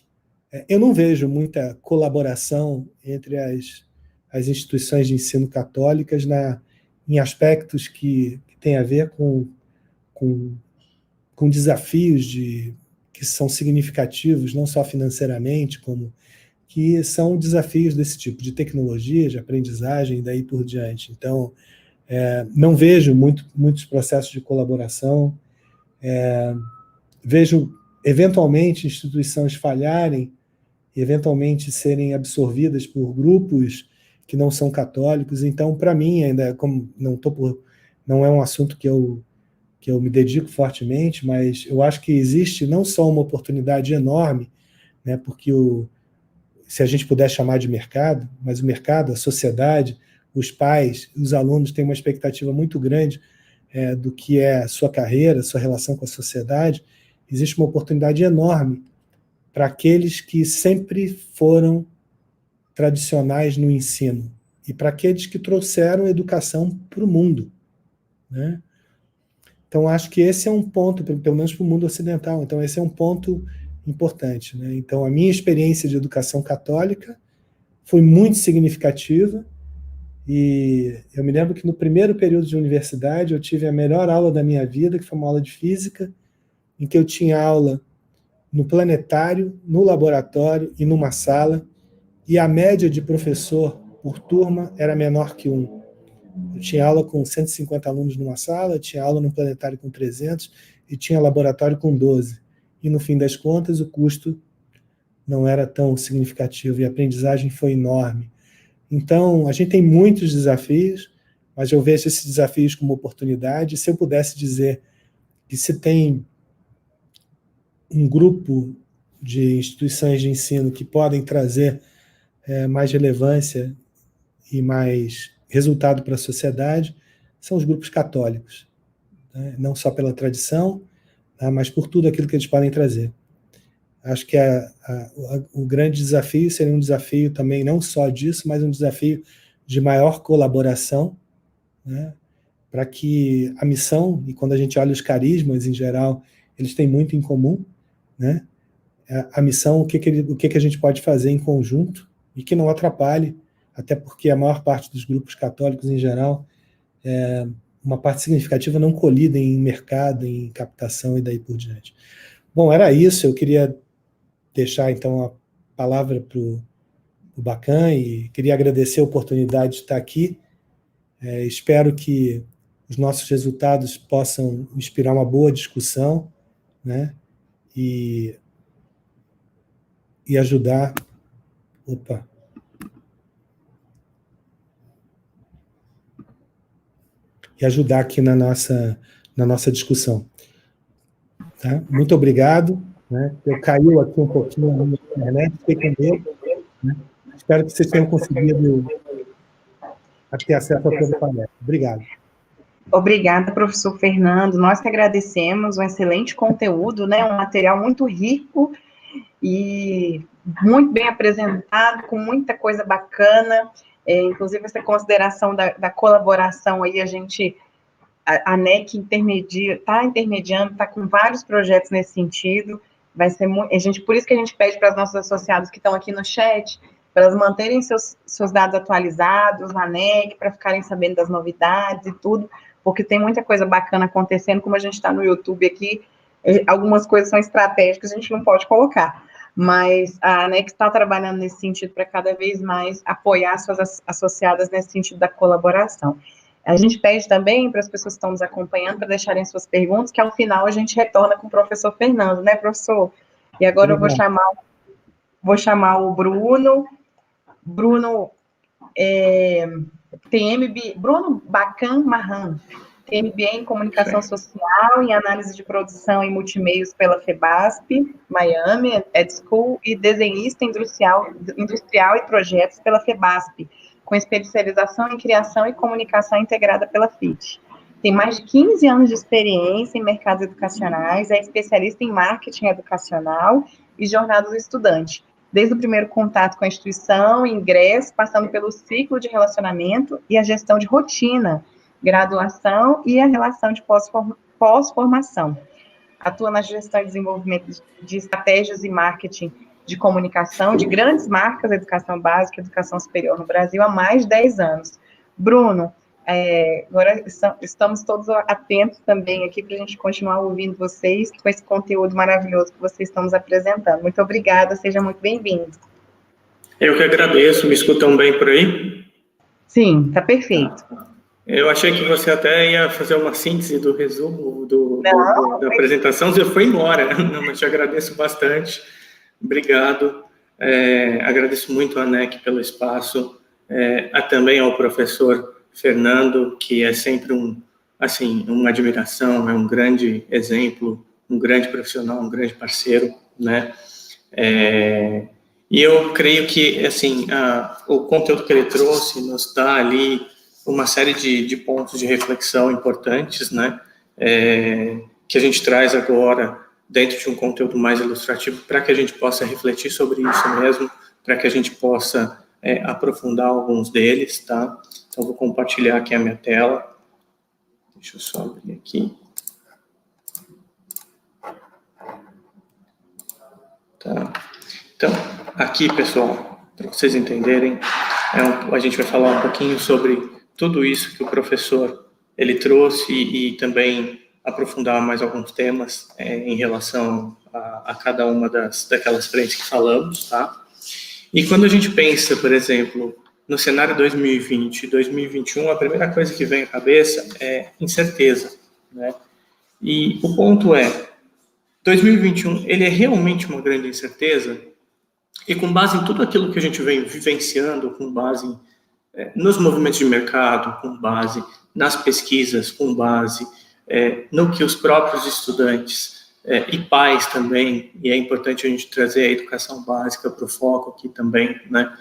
eu não vejo muita colaboração entre as instituições de ensino católicas em aspectos que têm a ver com desafios que são significativos, não só financeiramente, como que são desafios desse tipo, de tecnologia, de aprendizagem, e daí por diante. Então, não vejo muitos processos de colaboração, vejo, eventualmente, instituições falharem, eventualmente serem absorvidas por grupos que não são católicos. Então, para mim, ainda, como não é um assunto que eu me dedico fortemente, mas eu acho que existe não só uma oportunidade enorme, né, porque se a gente puder chamar de mercado, mas o mercado, a sociedade, os pais, os alunos têm uma expectativa muito grande do que é a sua carreira, sua relação com a sociedade. Existe uma oportunidade enorme para aqueles que sempre foram tradicionais no ensino e para aqueles que trouxeram educação para o mundo, né? Então, acho que esse é um ponto, pelo menos para o mundo ocidental, então esse é um ponto importante, né? Então, a minha experiência de educação católica foi muito significativa, e eu me lembro que no primeiro período de universidade eu tive a melhor aula da minha vida, que foi uma aula de física, em que eu tinha aula no planetário, no laboratório e numa sala, e a média de professor por turma era menor que um. Eu tinha aula com 150 alunos numa sala, tinha aula no planetário com 300 e tinha laboratório com 12. E, no fim das contas, o custo não era tão significativo e a aprendizagem foi enorme. Então, a gente tem muitos desafios, mas eu vejo esses desafios como oportunidade. Se eu pudesse dizer que se tem um grupo de instituições de ensino que podem trazer mais relevância e mais resultado para a sociedade, são os grupos católicos, né? Não só pela tradição, tá? Mas por tudo aquilo que eles podem trazer. Acho que o grande desafio seria um desafio também, não só disso, mas um desafio de maior colaboração, né? Para que a missão, e quando a gente olha os carismas em geral, eles têm muito em comum, né? A missão, o que a gente pode fazer em conjunto e que não atrapalhe, até porque a maior parte dos grupos católicos em geral, uma parte significativa não colida em mercado, em captação e daí por diante. Bom, era isso, eu queria deixar então a palavra para o Bacan e queria agradecer a oportunidade de estar aqui. Espero que os nossos resultados possam inspirar uma boa discussão, né? E ajudar... Opa! E ajudar aqui na nossa discussão. Tá? Muito obrigado. Né? Eu caiu aqui um pouquinho na minha internet, fiquei com medo. Né? Espero que vocês tenham conseguido ter acesso a todo o painel. Obrigado. Obrigada, professor Fernando. Nós que agradecemos, um excelente conteúdo, né? Um material muito rico e muito bem apresentado, com muita coisa bacana. Inclusive, essa consideração da colaboração aí, a ANEC está intermediando, está com vários projetos nesse sentido. Vai ser por isso que a gente pede para os nossos associados que estão aqui no chat, para elas manterem seus dados atualizados na ANEC, para ficarem sabendo das novidades e tudo, porque tem muita coisa bacana acontecendo, como a gente está no YouTube aqui, algumas coisas são estratégicas, a gente não pode colocar, mas a ANEC está trabalhando nesse sentido para cada vez mais apoiar suas associadas nesse sentido da colaboração. A gente pede também para as pessoas que estão nos acompanhando para deixarem suas perguntas, que ao final a gente retorna com o professor Fernando, né, professor? E agora eu vou chamar o Bruno. Bruno tem MBA, Bruno Bacan Marran, tem MBA em Comunicação Social, em Análise de Produção e Multimeios pela FEBASP, Miami, Ed School, e desenhista industrial e projetos pela FEBASP, com especialização em criação e comunicação integrada pela FIT. Tem mais de 15 anos de experiência em mercados educacionais, é especialista em marketing educacional e jornada do estudante, desde o primeiro contato com a instituição, ingresso, passando pelo ciclo de relacionamento e a gestão de rotina, graduação e a relação de pós-formação. Atua na gestão e desenvolvimento de estratégias e marketing de comunicação de grandes marcas de educação básica e educação superior no Brasil há mais de 10 anos. Bruno, agora estamos todos atentos também aqui para a gente continuar ouvindo vocês com esse conteúdo maravilhoso que vocês estão nos apresentando. Muito obrigada, seja muito bem-vindo. Eu que agradeço, me escutam bem por aí? Sim, está perfeito. Eu achei que você até ia fazer uma síntese do resumo da apresentação, você foi embora. Não, mas te agradeço bastante. Obrigado. Agradeço muito a ANEC pelo espaço, também ao professor Fernando, que é sempre uma admiração, é um grande exemplo, um grande profissional, um grande parceiro, né? E eu creio que, o conteúdo que ele trouxe nos dá ali uma série de pontos de reflexão importantes, né? Que a gente traz agora dentro de um conteúdo mais ilustrativo para que a gente possa refletir sobre isso mesmo, para que a gente possa aprofundar alguns deles, tá? Então, vou compartilhar aqui a minha tela. Deixa eu só abrir aqui. Tá. Então, aqui, pessoal, para vocês entenderem, a gente vai falar um pouquinho sobre tudo isso que o professor ele trouxe e também aprofundar mais alguns temas em relação a cada uma daquelas frentes que falamos, tá? E quando a gente pensa, por exemplo, no cenário 2020 e 2021, a primeira coisa que vem à cabeça é incerteza, né? E o ponto 2021, ele é realmente uma grande incerteza, e com base em tudo aquilo que a gente vem vivenciando, com base nos movimentos de mercado, com base nas pesquisas, com base no que os próprios estudantes e pais também, e é importante a gente trazer a educação básica para o foco aqui também, né?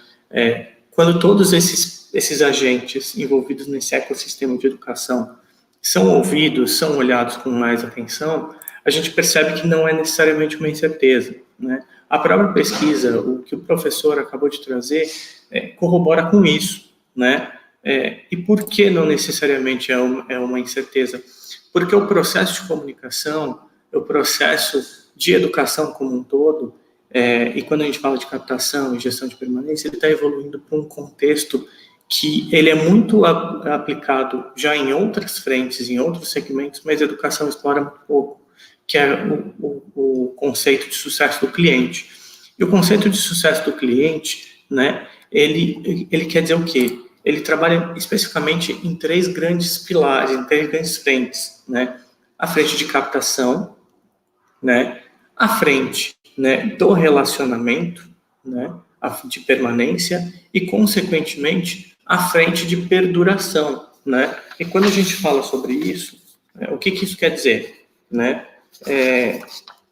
Quando todos esses agentes envolvidos nesse ecossistema de educação são ouvidos, são olhados com mais atenção, a gente percebe que não é necessariamente uma incerteza, né? A própria pesquisa, o que o professor acabou de trazer, corrobora com isso, né? E por que não necessariamente é uma incerteza? Porque o processo de comunicação, o processo de educação como um todo, e quando a gente fala de captação e gestão de permanência, ele está evoluindo para um contexto que ele é muito aplicado já em outras frentes, em outros segmentos, mas a educação explora muito pouco, que é o conceito de sucesso do cliente. E o conceito de sucesso do cliente, né, ele quer dizer o quê? Ele trabalha especificamente em 3 grandes pilares, em 3 grandes frentes, né? A frente de captação, né? A frente, né, do relacionamento, né, de permanência e, consequentemente, a frente de perduração, né? E quando a gente fala sobre isso, o que isso quer dizer, né?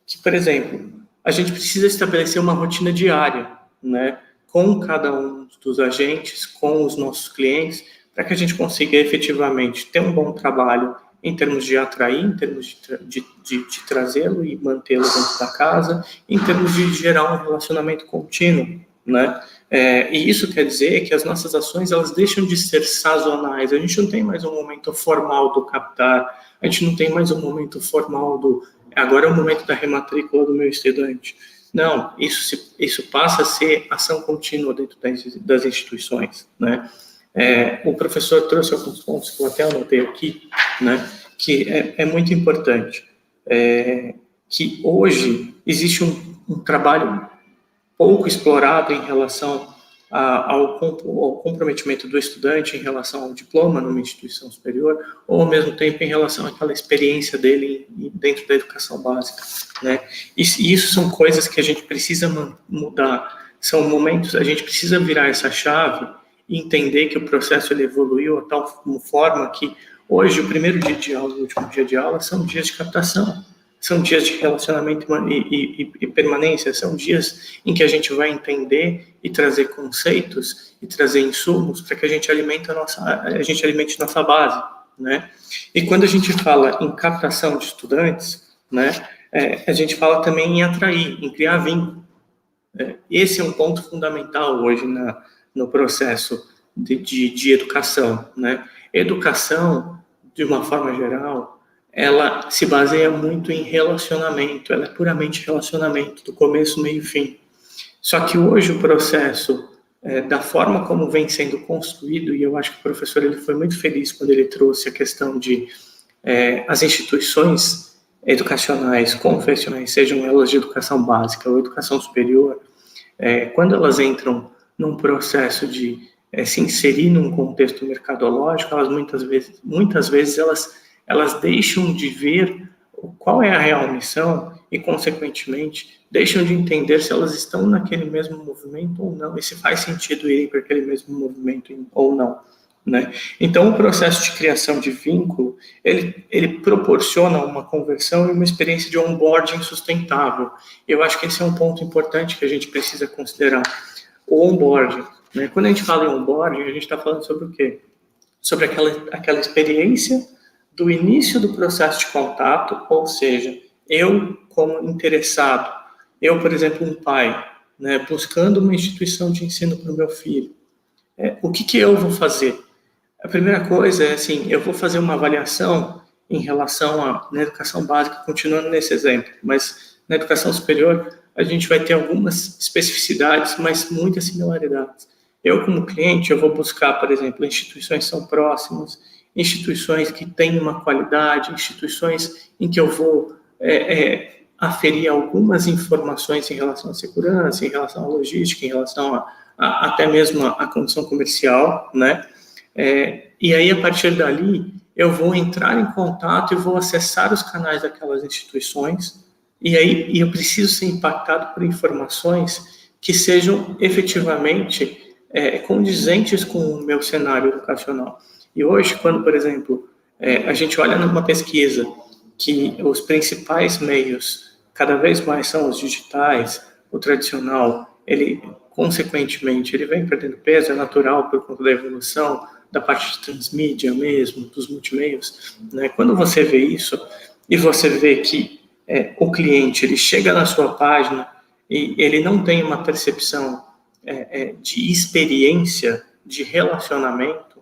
Que, por exemplo, a gente precisa estabelecer uma rotina diária, né, com cada um dos agentes, com os nossos clientes, para que a gente consiga efetivamente ter um bom trabalho em termos de atrair, em termos de trazê-lo e mantê-lo dentro da casa, em termos de gerar um relacionamento contínuo, né? E isso quer dizer que as nossas ações, elas deixam de ser sazonais. A gente não tem mais um momento formal do captar, a gente não tem mais um momento formal do agora é o momento da rematrícula do meu estudante. Não, isso passa a ser ação contínua dentro das instituições, né? O professor trouxe alguns pontos que eu até anotei aqui, né? Que é muito importante. Que hoje existe um trabalho pouco explorado em relação ao comprometimento do estudante em relação ao diploma numa instituição superior, ou ao mesmo tempo em relação àquela experiência dele dentro da educação básica, né? E isso são coisas que a gente precisa mudar, são momentos, a gente precisa virar essa chave e entender que o processo ele evoluiu a tal forma que hoje o primeiro dia de aula e o último dia de aula são dias de captação, são dias de relacionamento e permanência, são dias em que a gente vai entender e trazer conceitos e trazer insumos para que a gente alimente nossa base, né? E quando a gente fala em captação de estudantes, né, a gente fala também em atrair, em criar vínculo. Esse é um ponto fundamental hoje no processo de educação, né? Educação, de uma forma geral, ela se baseia muito em relacionamento, ela é puramente relacionamento, do começo, meio e fim. Só que hoje o processo, da forma como vem sendo construído, e eu acho que o professor ele foi muito feliz quando ele trouxe a questão de as instituições educacionais, confessionais, sejam elas de educação básica ou educação superior, quando elas entram num processo de se inserir num contexto mercadológico, elas muitas vezes elas deixam de ver qual é a real missão e, consequentemente, deixam de entender se elas estão naquele mesmo movimento ou não, e se faz sentido irem para aquele mesmo movimento ou não, né? Então, o processo de criação de vínculo, ele proporciona uma conversão e uma experiência de onboarding sustentável. Eu acho que esse é um ponto importante que a gente precisa considerar. O onboarding, né? Quando a gente fala em onboarding, a gente está falando sobre o quê? Sobre aquela experiência do início do processo de contato, ou seja, eu como interessado, eu, por exemplo, um pai, né, buscando uma instituição de ensino para o meu filho, o que eu vou fazer? A primeira coisa é assim, eu vou fazer uma avaliação em relação na educação básica, continuando nesse exemplo, mas na educação superior a gente vai ter algumas especificidades, mas muitas similaridades. Eu, como cliente, eu vou buscar, por exemplo, instituições que são próximas, instituições que têm uma qualidade, instituições em que eu vou aferir algumas informações em relação à segurança, em relação à logística, em relação até mesmo à condição comercial, né? E aí, a partir dali, eu vou entrar em contato e vou acessar os canais daquelas instituições, e aí eu preciso ser impactado por informações que sejam efetivamente condizentes com o meu cenário educacional. E hoje, quando, por exemplo, a gente olha numa pesquisa que os principais meios cada vez mais são os digitais, o tradicional, ele, consequentemente, ele vem perdendo peso, é natural por conta da evolução da parte de transmídia mesmo, dos multimeios, né? Quando você vê isso e você vê que o cliente, ele chega na sua página e ele não tem uma percepção de experiência, de relacionamento,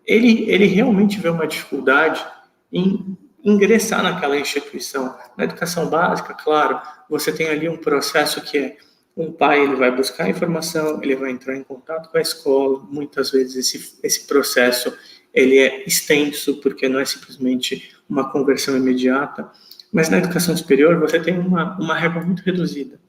ele realmente vê uma dificuldade em ingressar naquela instituição. Na educação básica, claro, você tem ali um processo que um pai, ele vai buscar informação, ele vai entrar em contato com a escola, muitas vezes esse processo, ele é extenso, porque não é simplesmente uma conversão imediata, mas na educação superior você tem uma régua muito reduzida.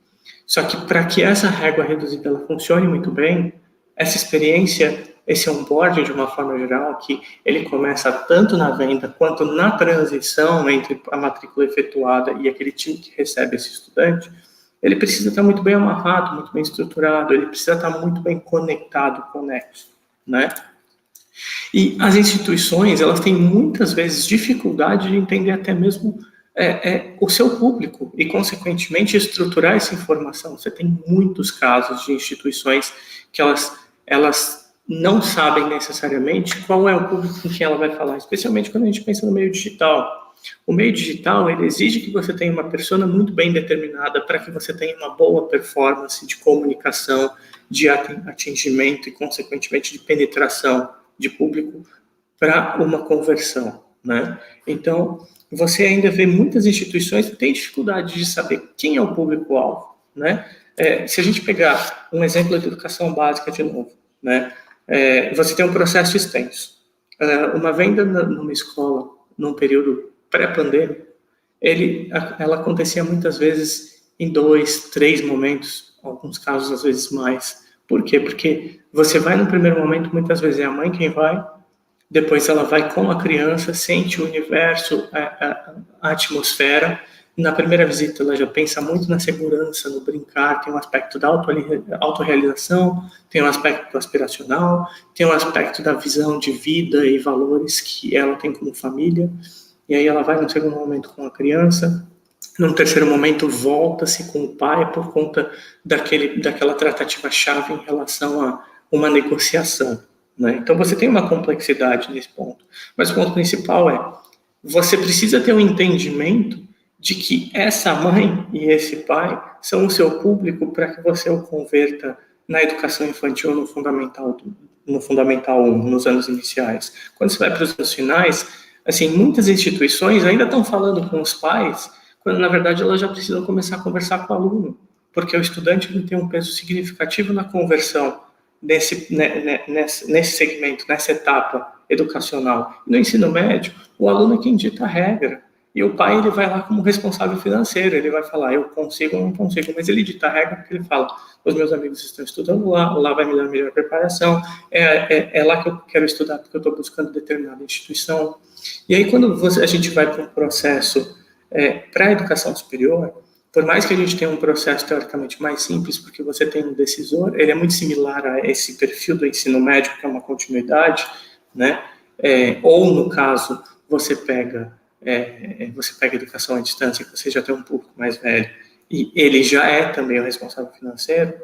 Só que para que essa régua reduzida ela funcione muito bem, essa experiência, esse onboarding de uma forma geral, que ele começa tanto na venda quanto na transição entre a matrícula efetuada e aquele time que recebe esse estudante, ele precisa estar muito bem amarrado, muito bem estruturado, ele precisa estar muito bem conectado, conexo, né? E as instituições, elas têm muitas vezes dificuldade de entender até mesmo o seu público e, consequentemente, estruturar essa informação. Você tem muitos casos de instituições que elas não sabem necessariamente qual é o público com quem ela vai falar, especialmente quando a gente pensa no meio digital. O meio digital, ele exige que você tenha uma persona muito bem determinada para que você tenha uma boa performance de comunicação, de atingimento e, consequentemente, de penetração de público para uma conversão, né? Então, você ainda vê muitas instituições que têm dificuldade de saber quem é o público-alvo, né? Se a gente pegar um exemplo de educação básica de novo, né? Você tem um processo extenso. Uma venda numa escola, num período pré-pandêmico, ela acontecia muitas vezes em 2, 3 momentos, em alguns casos às vezes mais. Por quê? Porque você vai no primeiro momento, muitas vezes é a mãe quem vai, depois ela vai com a criança, sente o universo, a atmosfera. Na primeira visita ela já pensa muito na segurança, no brincar, tem um aspecto da autorrealização, tem um aspecto aspiracional, tem um aspecto da visão de vida e valores que ela tem como família. E aí ela vai no segundo momento com a criança, num terceiro momento volta-se com o pai por conta daquela tratativa-chave em relação a uma negociação, né? Então você tem uma complexidade nesse ponto. Mas o ponto principal você precisa ter um entendimento de que essa mãe e esse pai são o seu público para que você o converta na educação infantil no Fundamental 1, nos anos iniciais. Quando você vai para os anos finais, assim, muitas instituições ainda estão falando com os pais, quando na verdade elas já precisam começar a conversar com o aluno, porque o estudante ele tem um peso significativo na conversão nesse segmento, nessa etapa educacional. No ensino médio, o aluno é quem dita a regra. E o pai, ele vai lá como responsável financeiro, ele vai falar, eu consigo ou não consigo, mas ele dita a regra porque ele fala, os meus amigos estão estudando lá vai me dar a melhor preparação, é lá que eu quero estudar porque eu estou buscando determinada instituição. E aí, quando a gente vai para um processo para a educação superior, por mais que a gente tenha um processo teoricamente mais simples, porque você tem um decisor, ele é muito similar a esse perfil do ensino médio, que é uma continuidade, né? Ou, no caso, você pega educação à distância, que você já tem um público mais velho, e ele já é também o responsável financeiro,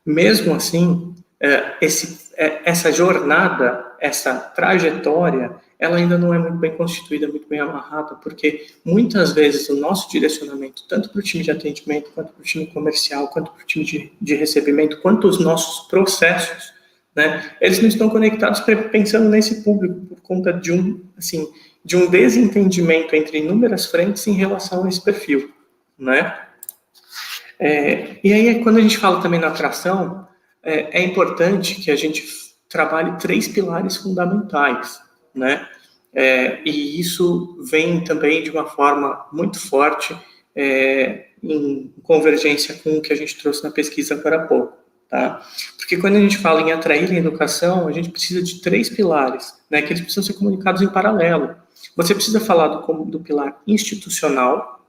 mesmo assim, essa jornada, essa trajetória, ela ainda não é muito bem constituída, muito bem amarrada, porque muitas vezes o nosso direcionamento, tanto para o time de atendimento, quanto para o time comercial, quanto para o time de recebimento, quanto os nossos processos, né, eles não estão conectados pensando nesse público, por conta de um desentendimento entre inúmeras frentes em relação a esse perfil, né? E aí, quando a gente fala também na atração, é importante que a gente trabalhe 3 pilares fundamentais, né? E isso vem também de uma forma muito forte em convergência com o que a gente trouxe na pesquisa agora há pouco, tá? Porque quando a gente fala em atrair em educação, a gente precisa de 3 pilares, né? Que eles precisam ser comunicados em paralelo. Você precisa falar do pilar institucional,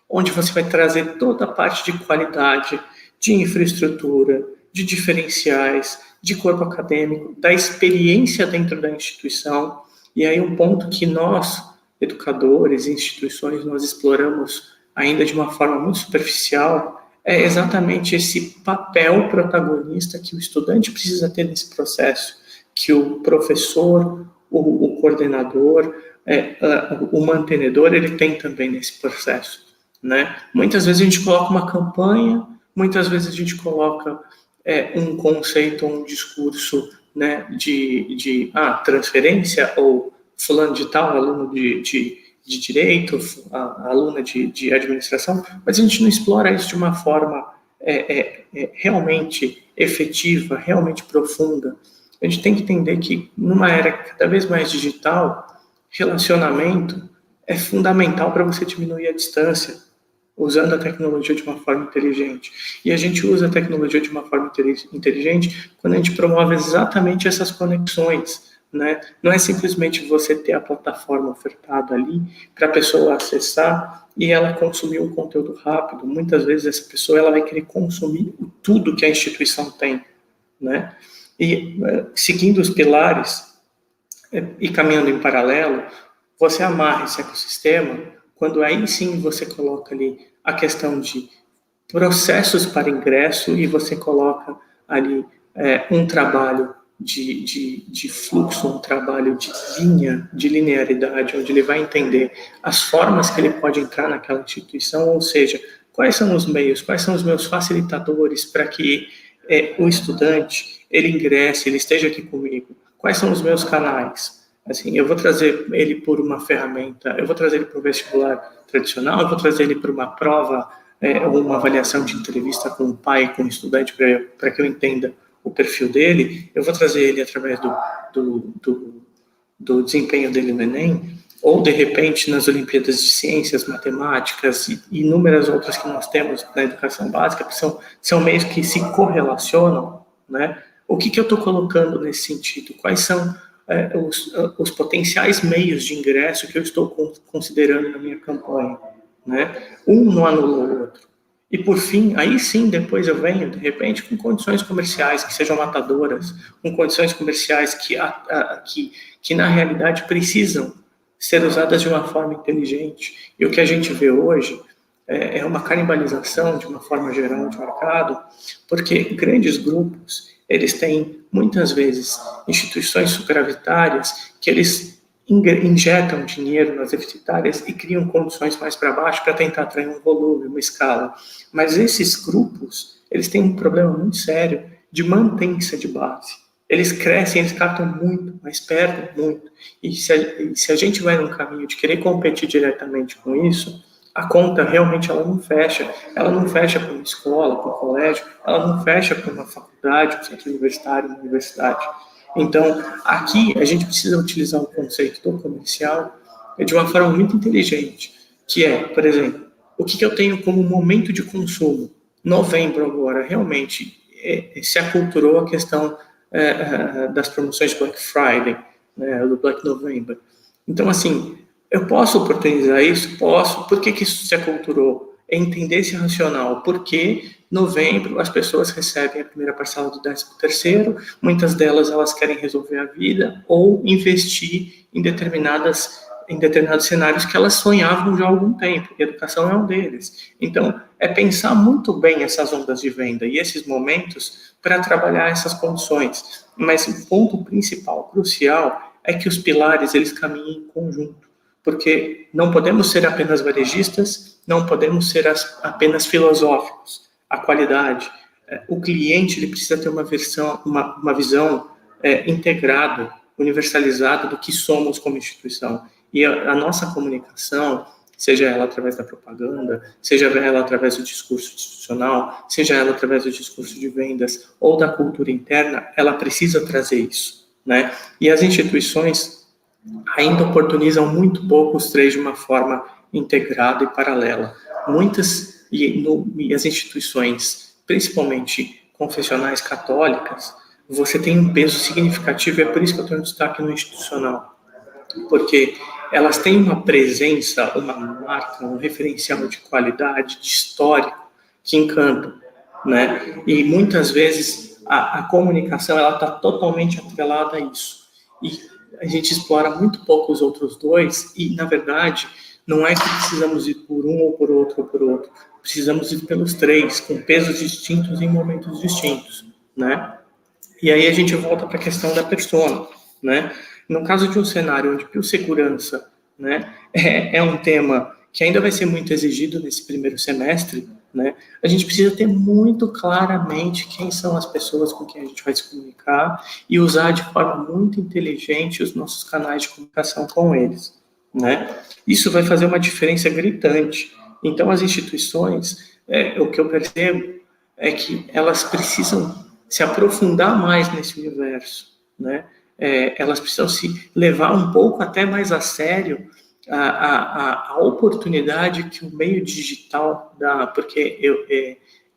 onde você vai trazer toda a parte de qualidade, de infraestrutura, de diferenciais, de corpo acadêmico, da experiência dentro da instituição. E aí um ponto que nós, educadores e instituições, nós exploramos ainda de uma forma muito superficial, é exatamente esse papel protagonista que o estudante precisa ter nesse processo, que o professor, o coordenador, o mantenedor, ele tem também nesse processo, né? Muitas vezes a gente coloca uma campanha, muitas vezes a gente coloca um conceito, um discurso, né, de transferência, ou fulano de tal, aluno de direito, aluna de administração, mas a gente não explora isso de uma forma realmente efetiva, realmente profunda. A gente tem que entender que numa era cada vez mais digital, relacionamento é fundamental para você diminuir a distância, usando a tecnologia de uma forma inteligente. E a gente usa a tecnologia de uma forma inteligente quando a gente promove exatamente essas conexões, né? Não é simplesmente você ter a plataforma ofertada ali para a pessoa acessar e ela consumir um conteúdo rápido. Muitas vezes essa pessoa ela vai querer consumir tudo que a instituição tem, né? E seguindo os pilares e caminhando em paralelo, você amarra esse ecossistema quando aí sim você coloca ali a questão de processos para ingresso e você coloca ali um trabalho de fluxo, um trabalho de linha, de linearidade, onde ele vai entender as formas que ele pode entrar naquela instituição, ou seja, quais são os meios, quais são os meus facilitadores para que o estudante, ele ingresse, ele esteja aqui comigo, quais são os meus canais. Assim, eu vou trazer ele por uma ferramenta, eu vou trazer ele para o vestibular tradicional, eu vou trazer ele para uma prova, ou uma avaliação de entrevista com o pai, com o estudante, para que eu entenda o perfil dele, eu vou trazer ele através do desempenho dele no Enem, ou, de repente, nas Olimpíadas de Ciências, Matemáticas e inúmeras outras que nós temos na educação básica, que são meios que se correlacionam, né? O que eu estou colocando nesse sentido? Quais são os potenciais meios de ingresso que eu estou considerando na minha campanha, né? Um não anula o outro. E, por fim, aí sim, depois eu venho, de repente, com condições comerciais que sejam matadoras, com condições comerciais que na realidade, precisam ser usadas de uma forma inteligente. E o que a gente vê hoje é uma canibalização, de uma forma geral, de mercado, porque grandes grupos, eles têm, muitas vezes, instituições superavitárias que eles injetam dinheiro nas deficitárias e criam condições mais para baixo para tentar atrair um volume, uma escala. Mas esses grupos, eles têm um problema muito sério de mantença de base. Eles crescem, eles captam muito, mas perdem muito. E se a gente vai num caminho de querer competir diretamente com isso, a conta realmente ela não fecha. Ela não fecha para uma escola, para um colégio, ela não fecha para uma faculdade, um centro universitário, uma universidade. Então, aqui a gente precisa utilizar o conceito do comercial de uma forma muito inteligente, que é, por exemplo, o que eu tenho como momento de consumo? Novembro agora, realmente, se aculturou a questão das promoções de Black Friday, né, do Black November. Então, assim, eu posso oportunizar isso? Posso. Por que isso se aculturou? É entender esse racional. Porque novembro as pessoas recebem a primeira parcela do 13º, muitas delas elas querem resolver a vida ou investir em determinados cenários que elas sonhavam já há algum tempo, e a educação é um deles. Então, é pensar muito bem essas ondas de venda e esses momentos para trabalhar essas condições. Mas o ponto principal, crucial, é que os pilares, eles caminhem em conjunto, porque não podemos ser apenas varejistas, não podemos ser apenas filosóficos. A qualidade, o cliente, ele precisa ter uma visão integrada, universalizada do que somos como instituição. E a nossa comunicação, seja ela através da propaganda, seja ela através do discurso institucional, seja ela através do discurso de vendas ou da cultura interna, ela precisa trazer isso, né? E as instituições ainda oportunizam muito pouco os três de uma forma integrada e paralela. E as instituições, principalmente confessionais católicas, você tem um peso significativo, e é por isso que eu tenho um destaque no institucional, porque elas têm uma presença, uma marca, um referencial de qualidade, de histórico, que encanta, né? E muitas vezes a comunicação ela está totalmente atrelada a isso. E a gente explora muito pouco os outros dois, e, na verdade, não é que precisamos ir por um ou por outro ou por outro. Precisamos ir pelos três, com pesos distintos em momentos distintos, né? E aí a gente volta para a questão da persona, né? No caso de um cenário onde biossegurança, né, é um tema que ainda vai ser muito exigido nesse primeiro semestre, né, a gente precisa ter muito claramente quem são as pessoas com quem a gente vai se comunicar e usar de forma muito inteligente os nossos canais de comunicação com eles, né? Isso vai fazer uma diferença gritante. Então, as instituições, o que eu percebo é que elas precisam se aprofundar mais nesse universo, né? Elas precisam se levar um pouco até mais a sério a oportunidade que o meio digital dá, porque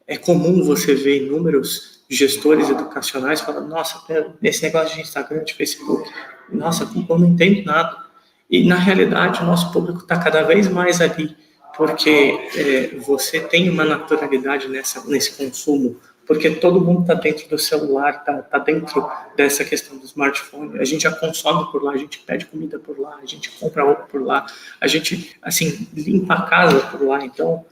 é comum você ver inúmeros gestores educacionais falando, nossa, esse negócio de Instagram, de Facebook, nossa, eu não entendo nada. E, na realidade, o nosso público está cada vez mais ali, porque você tem uma naturalidade nesse consumo, porque todo mundo está dentro do celular, está dentro dessa questão do smartphone, a gente já consome por lá, a gente pede comida por lá, a gente compra roupa por lá, a gente, assim, limpa a casa por lá. Então,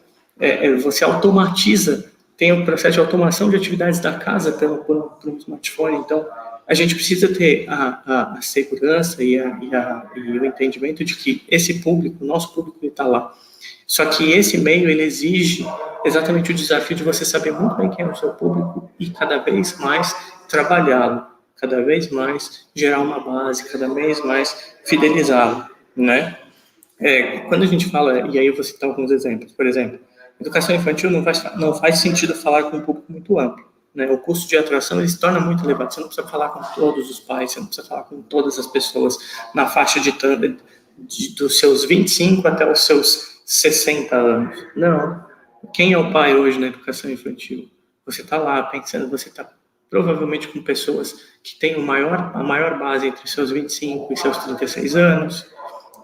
você automatiza, tem o processo de automação de atividades da casa por um smartphone. Então, a gente precisa ter a segurança e o entendimento de que esse público, o nosso público, está lá. Só que esse meio, ele exige exatamente o desafio de você saber muito bem quem é o seu público e cada vez mais trabalhá-lo, cada vez mais gerar uma base, cada vez mais fidelizá-lo, né? Quando a gente fala, e aí eu vou citar alguns exemplos, por exemplo, educação infantil não faz sentido falar com um público muito amplo, né? O custo de atração, ele se torna muito elevado, você não precisa falar com todos os pais, você não precisa falar com todas as pessoas na faixa dos seus 25 até os seus 60 anos. Não. Quem é o pai hoje na educação infantil? Você está lá pensando, você está provavelmente com pessoas que têm a maior base entre seus 25 e seus 36 anos,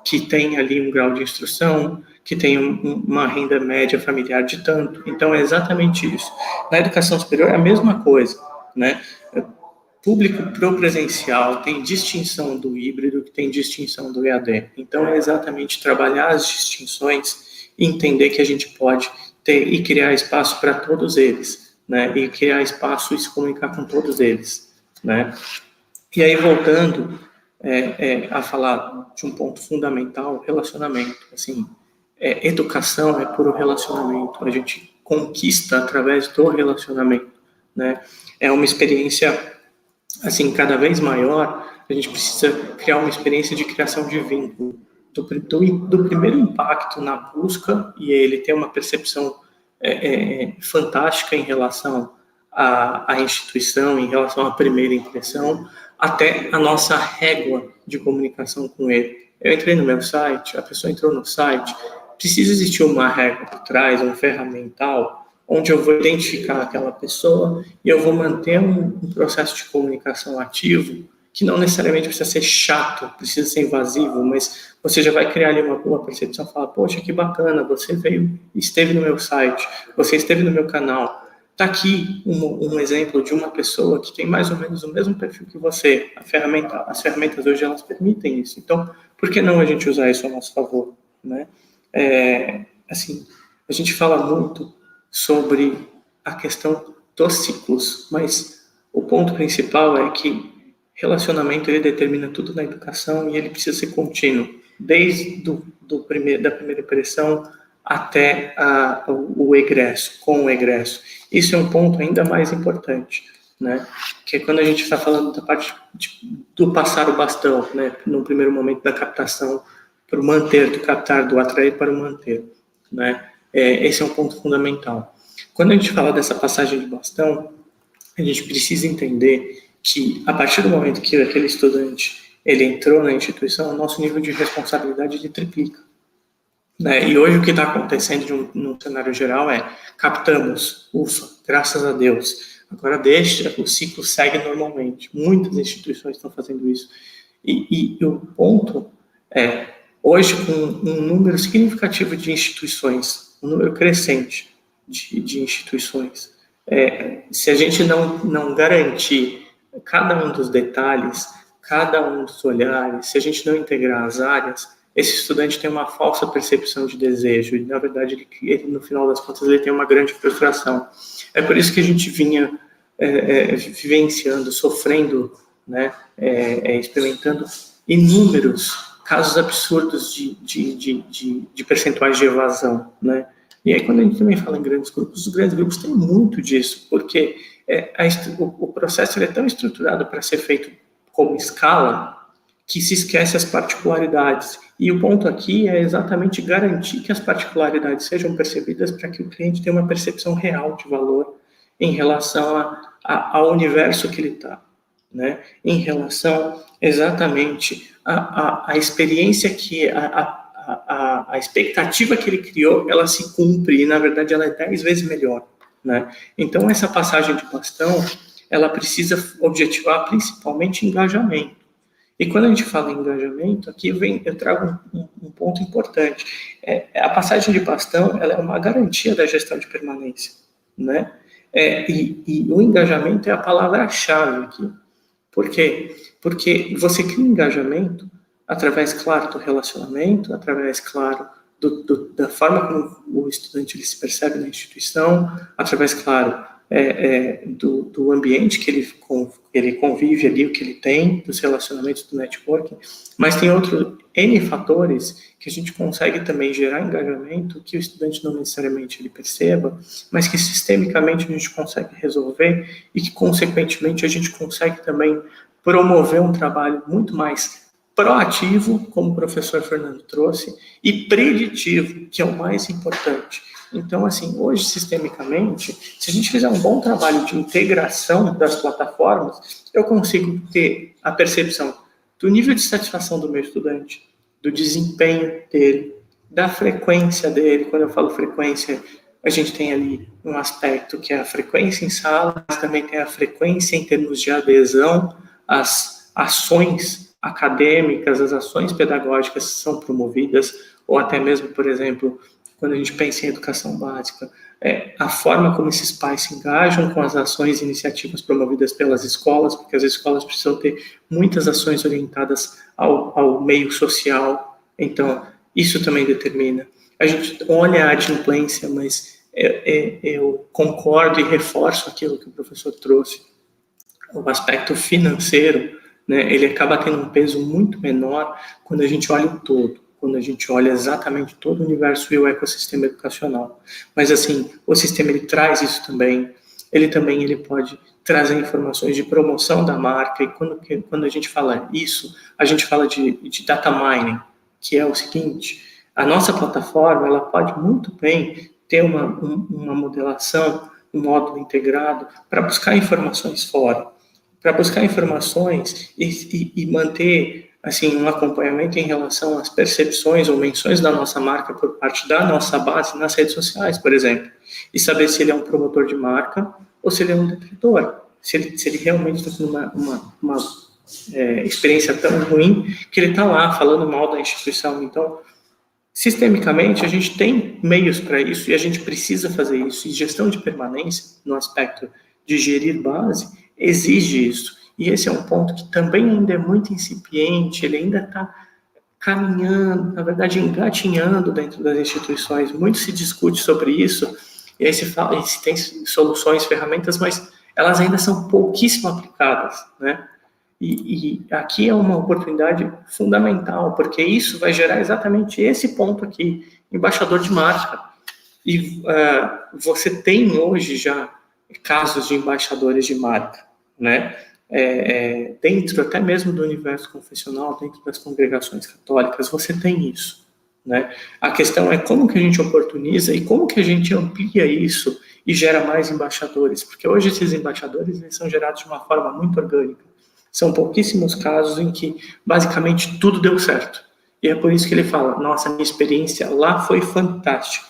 que tem ali um grau de instrução, que tem uma renda média familiar de tanto. Então, é exatamente isso. Na educação superior é a mesma coisa, né? Público pro presencial tem distinção do híbrido, que tem distinção do EAD. Então, é exatamente trabalhar as distinções e entender que a gente pode ter e criar espaço para todos eles, né? E criar espaço e se comunicar com todos eles, né? E aí, voltando a falar de um ponto fundamental, relacionamento. Assim, educação é puro relacionamento. A gente conquista através do relacionamento, né? É uma experiência, assim, cada vez maior. A gente precisa criar uma experiência de criação de vínculo. Do primeiro impacto na busca, e ele tem uma percepção fantástica em relação à instituição, em relação à primeira impressão, até a nossa régua de comunicação com ele. Eu entrei no meu site, a pessoa entrou no site, precisa existir uma régua por trás, um ferramental, onde eu vou identificar aquela pessoa e eu vou manter um processo de comunicação ativo, que não necessariamente precisa ser chato, precisa ser invasivo, mas você já vai criar ali uma percepção, falar, poxa, que bacana, você esteve no meu site, você esteve no meu canal. Está aqui um exemplo de uma pessoa que tem mais ou menos o mesmo perfil que você. As ferramentas hoje, elas permitem isso. Então, por que não a gente usar isso a nosso favor, né? Assim, a gente fala muito sobre a questão dos ciclos, mas o ponto principal é que relacionamento, ele determina tudo na educação e ele precisa ser contínuo, desde da primeira impressão até o egresso, com o egresso. Isso é um ponto ainda mais importante, né? Que é quando a gente está falando da parte do passar o bastão, né? No primeiro momento da captação, para o manter, do captar, do atrair para o manter, né? Esse é um ponto fundamental. Quando a gente fala dessa passagem de bastão, a gente precisa entender que, a partir do momento que aquele estudante ele entrou na instituição, o nosso nível de responsabilidade ele triplica, né? E hoje o que está acontecendo no cenário geral captamos, ufa, graças a Deus, agora o ciclo segue normalmente. Muitas instituições estão fazendo isso. E o ponto hoje, com um número significativo de instituições, um número crescente de instituições, se a gente não garantir cada um dos detalhes, cada um dos olhares, se a gente não integrar as áreas, esse estudante tem uma falsa percepção de desejo, e na verdade, ele, no final das contas, ele tem uma grande frustração. É por isso que a gente vinha vivenciando, sofrendo, né, experimentando inúmeros casos absurdos de percentuais de evasão, né? E aí, quando a gente também fala em grandes grupos, os grandes grupos têm muito disso, porque o processo é tão estruturado para ser feito como escala, que se esquece as particularidades. E o ponto aqui é exatamente garantir que as particularidades sejam percebidas para que o cliente tenha uma percepção real de valor em relação ao universo que ele está, né? Em relação exatamente à experiência que a expectativa que ele criou, ela se cumpre e, na verdade, ela é 10 vezes melhor, né? Então, essa passagem de bastão, ela precisa objetivar principalmente engajamento. E quando a gente fala em engajamento, aqui eu trago um ponto importante. A passagem de bastão, ela é uma garantia da gestão de permanência, né? E o engajamento é a palavra-chave aqui. Por quê? Porque você cria engajamento através, claro, do relacionamento, através, claro, da forma como o estudante ele se percebe na instituição, através, claro, do ambiente que ele convive ali, o que ele tem, dos relacionamentos do networking, mas tem outros N fatores que a gente consegue também gerar engajamento, que o estudante não necessariamente ele perceba, mas que sistemicamente a gente consegue resolver e que, consequentemente, a gente consegue também promover um trabalho muito mais proativo, como o professor Fernando trouxe, e preditivo, que é o mais importante. Então, assim, hoje, sistemicamente, se a gente fizer um bom trabalho de integração das plataformas, eu consigo ter a percepção do nível de satisfação do meu estudante, do desempenho dele, da frequência dele. Quando eu falo frequência, a gente tem ali um aspecto que é a frequência em sala, mas também tem a frequência em termos de adesão às ações acadêmicas, as ações pedagógicas que são promovidas, ou até mesmo, por exemplo, quando a gente pensa em educação básica, a forma como esses pais se engajam com as ações e iniciativas promovidas pelas escolas, porque as escolas precisam ter muitas ações orientadas ao meio social, então isso também determina. A gente olha a adimplência, mas eu concordo e reforço aquilo que o professor trouxe, o aspecto financeiro, né, ele acaba tendo um peso muito menor quando a gente olha o todo, quando a gente olha exatamente todo o universo e o ecossistema educacional. Mas, assim, o sistema, ele traz isso também, ele pode trazer informações de promoção da marca, e quando a gente fala isso, a gente fala de data mining, que é o seguinte: a nossa plataforma, ela pode muito bem ter uma modelação, um módulo integrado para buscar informações fora, para buscar informações e manter assim, um acompanhamento em relação às percepções ou menções da nossa marca por parte da nossa base nas redes sociais, por exemplo, e saber se ele é um promotor de marca ou se ele é um detrator, se ele realmente está tendo uma experiência tão ruim que ele está lá falando mal da instituição. Então, sistemicamente, a gente tem meios para isso e a gente precisa fazer isso, e gestão de permanência, no aspecto de gerir base, exige isso. E esse é um ponto que também ainda é muito incipiente, ele ainda está caminhando, na verdade, engatinhando dentro das instituições. Muito se discute sobre isso, e aí se tem soluções, ferramentas, mas elas ainda são pouquíssimo aplicadas, né? E aqui é uma oportunidade fundamental, porque isso vai gerar exatamente esse ponto aqui, embaixador de marca. E você tem hoje já casos de embaixadores de marca, né? Dentro até mesmo do universo confessional, dentro das congregações católicas, você tem isso, né? A questão é como que a gente oportuniza e como que a gente amplia isso e gera mais embaixadores, porque hoje esses embaixadores, eles são gerados de uma forma muito orgânica. São pouquíssimos casos em que basicamente tudo deu certo, e é por isso que ele fala: nossa, minha experiência lá foi fantástica,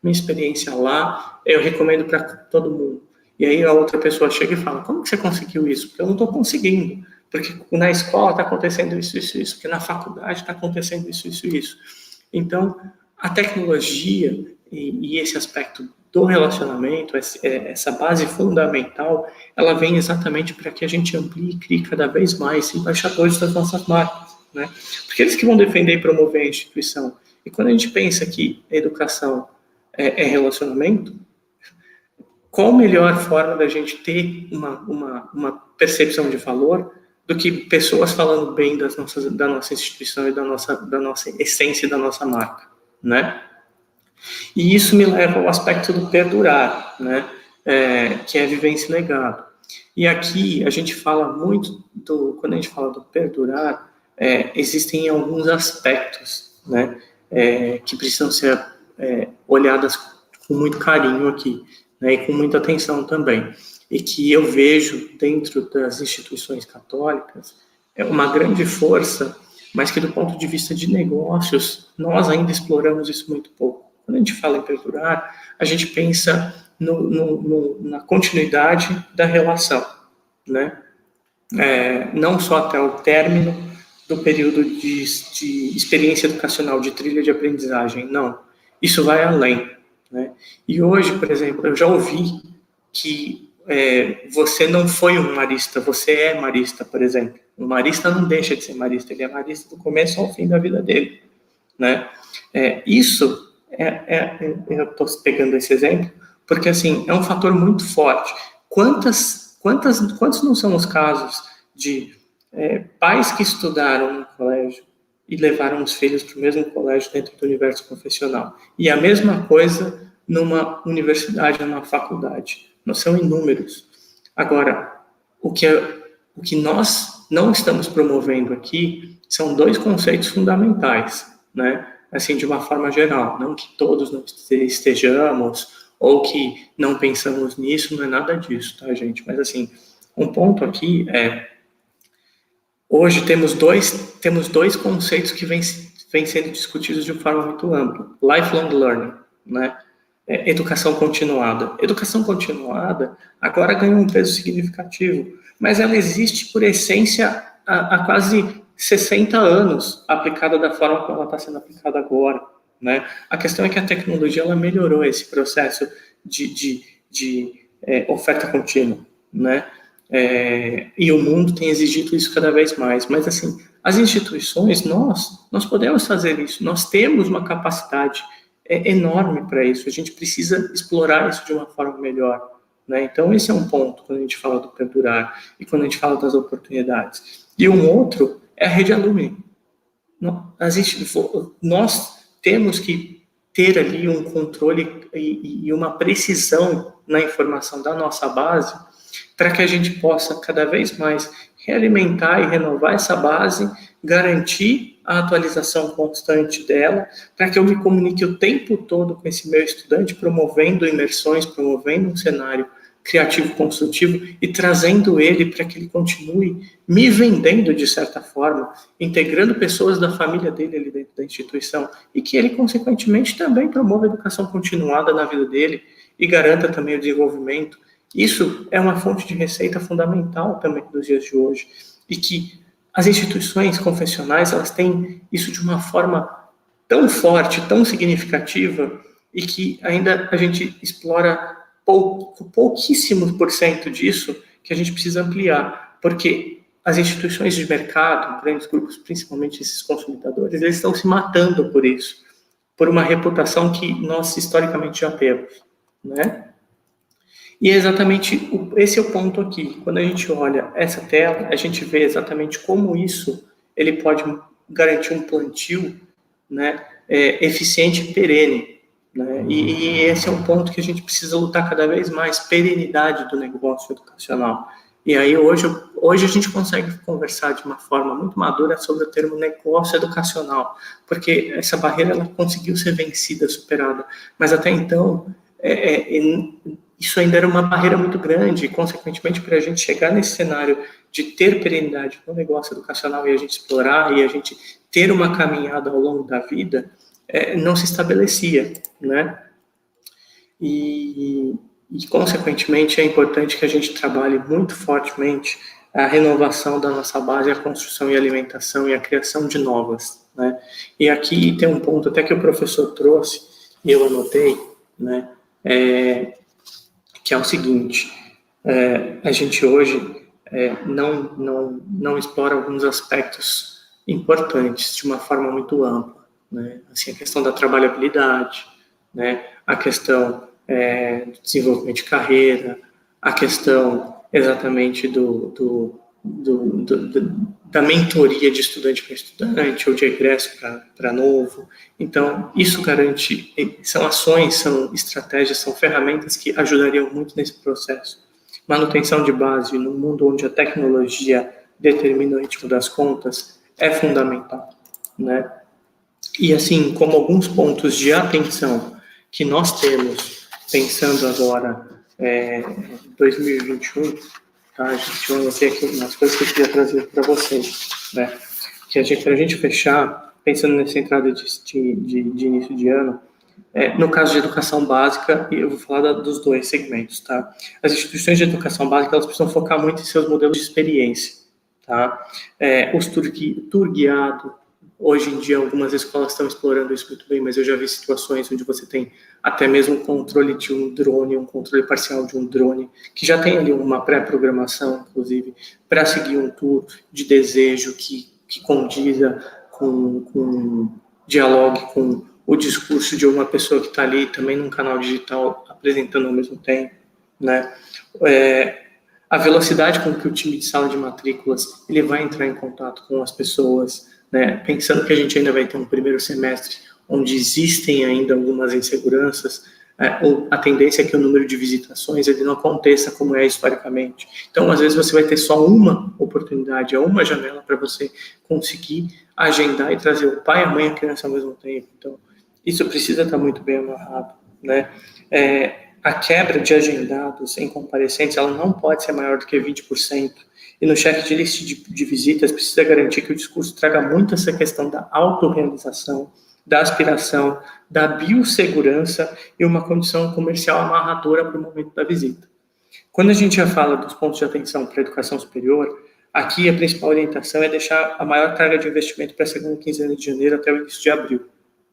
minha experiência lá eu recomendo para todo mundo. E aí a outra pessoa chega e fala: como que você conseguiu isso? Porque eu não estou conseguindo. Porque na escola está acontecendo isso, isso, isso. Porque na faculdade está acontecendo isso, isso, isso. Então, a tecnologia e esse aspecto do relacionamento, essa base fundamental, ela vem exatamente para que a gente amplie e crie cada vez mais embaixadores das nossas marcas, né? Porque eles que vão defender e promover a instituição. E quando a gente pensa que a educação é relacionamento, qual a melhor forma da gente ter uma percepção de valor do que pessoas falando bem da nossa instituição e da nossa essência e da nossa marca, né? E isso me leva ao aspecto do perdurar, né? Que é a vivência e legado. E aqui a gente fala muito, quando a gente fala do perdurar, existem alguns aspectos, né? Que precisam ser olhadas com muito carinho aqui, né, e com muita atenção também, e que eu vejo dentro das instituições católicas uma grande força, mas que do ponto de vista de negócios, nós ainda exploramos isso muito pouco. Quando a gente fala em perdurar, a gente pensa na continuidade da relação, né? Não só até o término do período de experiência educacional, de trilha de aprendizagem, não. Isso vai além, né? E hoje, por exemplo, eu já ouvi que você não foi um marista, você é marista, por exemplo. O marista não deixa de ser marista, ele é marista do começo ao fim da vida dele, né? Eu estou pegando esse exemplo porque, assim, é um fator muito forte. Quantos não são os casos de pais que estudaram no colégio e levaram os filhos para o mesmo colégio dentro do universo confessional? E a mesma coisa numa universidade, numa faculdade. Não são inúmeros. Agora, o que nós não estamos promovendo aqui são dois conceitos fundamentais, né? Assim, de uma forma geral, não que todos não estejamos ou que não pensamos nisso, não é nada disso, tá, gente? Mas, assim, um ponto aqui hoje temos dois conceitos que vêm sendo discutidos de forma muito ampla. Lifelong learning, né? Educação continuada. Educação continuada agora ganhou um peso significativo, mas ela existe por essência há quase 60 anos, aplicada da forma como ela está sendo aplicada agora, né? A questão é que a tecnologia ela melhorou esse processo de oferta contínua, né? E o mundo tem exigido isso cada vez mais. Mas, assim, as instituições, nós podemos fazer isso. Nós temos uma capacidade enorme para isso. A gente precisa explorar isso de uma forma melhor, né? Então, esse é um ponto quando a gente fala do perdurar e quando a gente fala das oportunidades. E um outro é a rede Alumni. Nós temos que ter ali um controle e uma precisão na informação da nossa base para que a gente possa cada vez mais realimentar e renovar essa base, garantir a atualização constante dela, para que eu me comunique o tempo todo com esse meu estudante, promovendo imersões, promovendo um cenário criativo, construtivo e trazendo ele para que ele continue me vendendo de certa forma, integrando pessoas da família dele ali dentro da instituição e que ele, consequentemente, também promova a educação continuada na vida dele e garanta também o desenvolvimento. Isso é uma fonte de receita fundamental também nos dias de hoje e que as instituições confessionais, elas têm isso de uma forma tão forte, tão significativa e que ainda a gente explora pouquíssimo % disso que a gente precisa ampliar, porque as instituições de mercado, grandes grupos, principalmente esses consolidadores, eles estão se matando por isso, por uma reputação que nós historicamente já temos, né? E é exatamente esse é o ponto aqui. Quando a gente olha essa tela, a gente vê exatamente como isso ele pode garantir um plantio, né, eficiente e perene. Né? E esse é um ponto que a gente precisa lutar cada vez mais, perenidade do negócio educacional. E aí hoje a gente consegue conversar de uma forma muito madura sobre o termo negócio educacional, porque essa barreira ela conseguiu ser vencida, superada, mas até então isso ainda era uma barreira muito grande, e consequentemente para a gente chegar nesse cenário de ter perenidade no negócio educacional e a gente explorar e a gente ter uma caminhada ao longo da vida, não se estabelecia, né? E, consequentemente, é importante que a gente trabalhe muito fortemente a renovação da nossa base, a construção e alimentação e a criação de novas, né? E aqui tem um ponto até que o professor trouxe, e eu anotei, né? Que é o seguinte, a gente hoje não explora alguns aspectos importantes de uma forma muito ampla. Né? Assim, a questão da trabalhabilidade, né? A questão do desenvolvimento de carreira, a questão exatamente da mentoria de estudante para estudante ou de egresso para novo. Então, isso garante, são ações, são estratégias, são ferramentas que ajudariam muito nesse processo. Manutenção de base num mundo onde a tecnologia determina o ritmo das contas é fundamental, né? E assim, como alguns pontos de atenção que nós temos, pensando agora 2021, tá, gente, eu anotei aqui algumas coisas que eu queria trazer para vocês, né? Para a gente fechar, pensando nessa entrada de início de ano, no caso de educação básica, eu vou falar dos dois segmentos, tá? As instituições de educação básica, elas precisam focar muito em seus modelos de experiência, tá? Os tour guiado, hoje em dia, algumas escolas estão explorando isso muito bem, mas eu já vi situações onde você tem até mesmo o controle de um drone, um controle parcial de um drone, que já tem ali uma pré-programação, inclusive, para seguir um tour de desejo que condiza dialogue com o discurso de uma pessoa que está ali também num canal digital apresentando ao mesmo tempo, né? A velocidade com que o time de sala de matrículas ele vai entrar em contato com as pessoas, né? Pensando que a gente ainda vai ter um primeiro semestre onde existem ainda algumas inseguranças, a tendência é que o número de visitações ele não aconteça como é historicamente. Então, às vezes, você vai ter só uma oportunidade, uma janela para você conseguir agendar e trazer o pai, a mãe e a criança ao mesmo tempo. Então, isso precisa estar muito bem amarrado, né? A quebra de agendados em comparecentes, ela não pode ser maior do que 20%. E no checklist de visitas, precisa garantir que o discurso traga muito essa questão da autorrealização, da aspiração, da biossegurança e uma condição comercial amarradora para o momento da visita. Quando a gente já fala dos pontos de atenção para a educação superior, aqui a principal orientação é deixar a maior carga de investimento para a segunda quinzena de janeiro até o início de abril,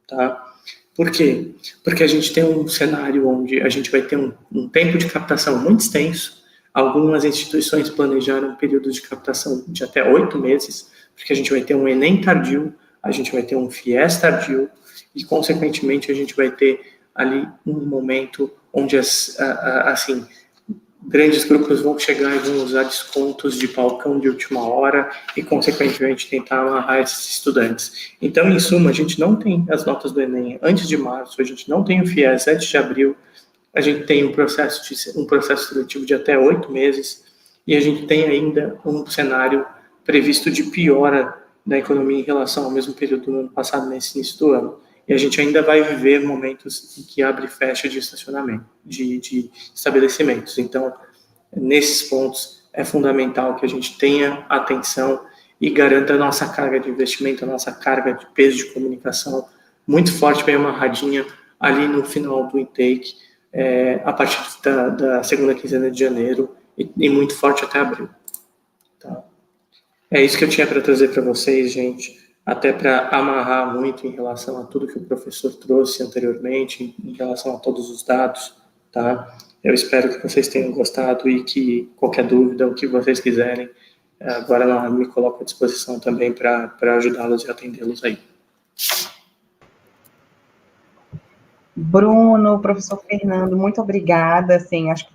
tá? Por quê? Porque a gente tem um cenário onde a gente vai ter um tempo de captação muito extenso. Algumas instituições planejaram um período de captação de até 8 meses, porque a gente vai ter um Enem tardio, a gente vai ter um FIES tardio e, consequentemente, a gente vai ter ali um momento onde, grandes grupos vão chegar e vão usar descontos de balcão de última hora e, consequentemente, tentar amarrar esses estudantes. Então, em suma, a gente não tem as notas do Enem antes de março, a gente não tem o FIES antes de abril, a gente tem um processo seletivo de até 8 meses e a gente tem ainda um cenário previsto de piora da economia em relação ao mesmo período do ano passado, nesse início do ano. E a gente ainda vai viver momentos em que abre e fecha de estacionamento, de estabelecimentos. Então, nesses pontos, é fundamental que a gente tenha atenção e garanta a nossa carga de investimento, a nossa carga de peso de comunicação muito forte, bem amarradinha, ali no final do intake, a partir da segunda quinzena de janeiro e muito forte até abril. Tá? É isso que eu tinha para trazer para vocês, gente, até para amarrar muito em relação a tudo que o professor trouxe anteriormente, em relação a todos os dados, tá? Eu espero que vocês tenham gostado e que qualquer dúvida, o que vocês quiserem, agora eu me coloco à disposição também para ajudá-los e atendê-los aí. Bruno, professor Fernando, muito obrigada, assim, acho que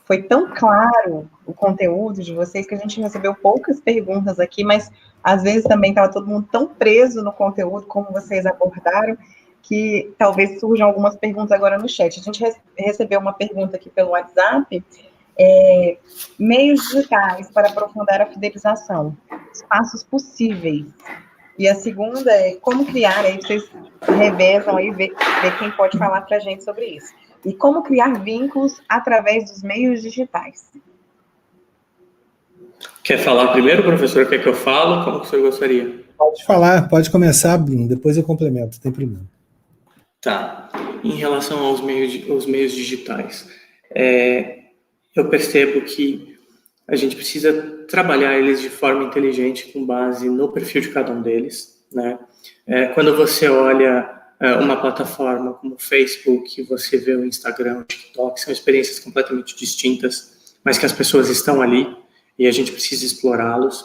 foi tão claro o conteúdo de vocês que a gente recebeu poucas perguntas aqui, mas às vezes também estava todo mundo tão preso no conteúdo como vocês abordaram, que talvez surjam algumas perguntas agora no chat. A gente recebeu uma pergunta aqui pelo WhatsApp, meios digitais para aprofundar a fidelização, espaços possíveis. E a segunda é como criar, aí vocês revezam aí, ver quem pode falar para a gente sobre isso. E como criar vínculos através dos meios digitais. Quer falar primeiro, professor? Quer que eu falo? Como que o senhor gostaria? Pode falar, pode começar, Bruno, depois eu complemento, não tem problema. Tá. Em relação aos meios digitais, eu percebo que a gente precisa trabalhar eles de forma inteligente com base no perfil de cada um deles, né? Quando você olha uma plataforma como o Facebook, você vê o Instagram, o TikTok, são experiências completamente distintas, mas que as pessoas estão ali e a gente precisa explorá-los.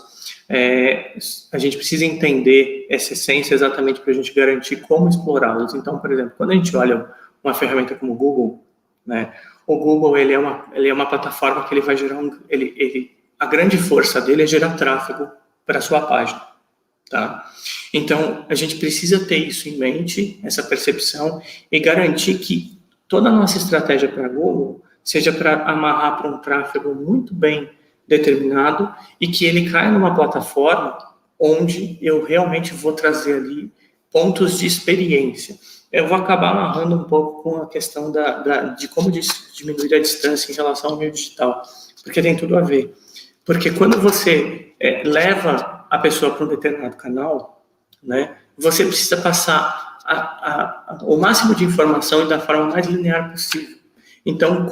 A gente precisa entender essa essência exatamente para a gente garantir como explorá-los. Então, por exemplo, quando a gente olha uma ferramenta como o Google, né, o Google ele é uma plataforma que ele vai gerar a grande força dele é gerar tráfego para a sua página, tá? Então, a gente precisa ter isso em mente, essa percepção, e garantir que toda a nossa estratégia para Google seja para amarrar para um tráfego muito bem determinado e que ele caia numa plataforma onde eu realmente vou trazer ali pontos de experiência. Eu vou acabar amarrando um pouco com a questão de como diminuir a distância em relação ao meio digital, porque tem tudo a ver. Porque quando você leva a pessoa para um determinado canal, né, você precisa passar o máximo de informação e da forma mais linear possível. Então,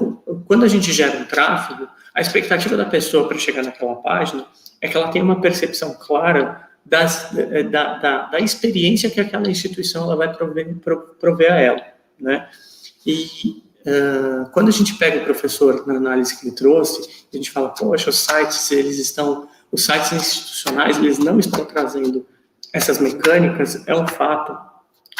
quando a gente gera um tráfego, a expectativa da pessoa para chegar naquela página é que ela tenha uma percepção clara da experiência que aquela instituição ela vai prover a ela, né? E quando a gente pega o professor na análise que ele trouxe, a gente fala, poxa, os sites institucionais, eles não estão trazendo essas mecânicas, é um fato.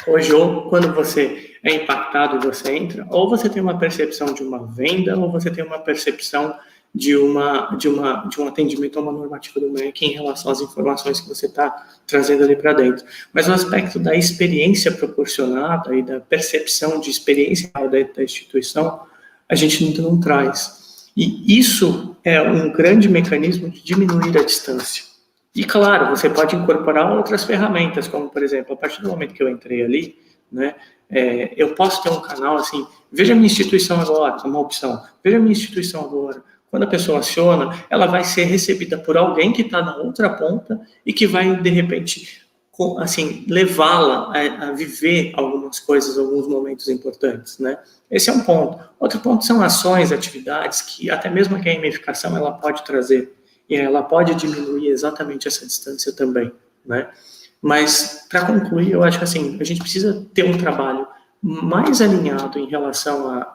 Hoje, ou quando você é impactado e você entra, ou você tem uma percepção de uma venda, ou você tem uma percepção de um atendimento a uma normativa do MEC em relação às informações que você está trazendo ali para dentro. Mas o aspecto da experiência proporcionada e da percepção de experiência dentro da instituição, a gente ainda não traz. E isso é um grande mecanismo de diminuir a distância. E, claro, você pode incorporar outras ferramentas, como, por exemplo, a partir do momento que eu entrei ali, né, eu posso ter um canal assim, veja a minha instituição agora, é uma opção, veja a minha instituição agora. Quando a pessoa aciona, ela vai ser recebida por alguém que está na outra ponta e que vai, de repente, assim, levá-la a viver algumas coisas, alguns momentos importantes, né? Esse é um ponto. Outro ponto são ações, atividades que até mesmo a gamificação ela pode trazer. E ela pode diminuir exatamente essa distância também, né? Mas, para concluir, eu acho que assim, a gente precisa ter um trabalho mais alinhado em relação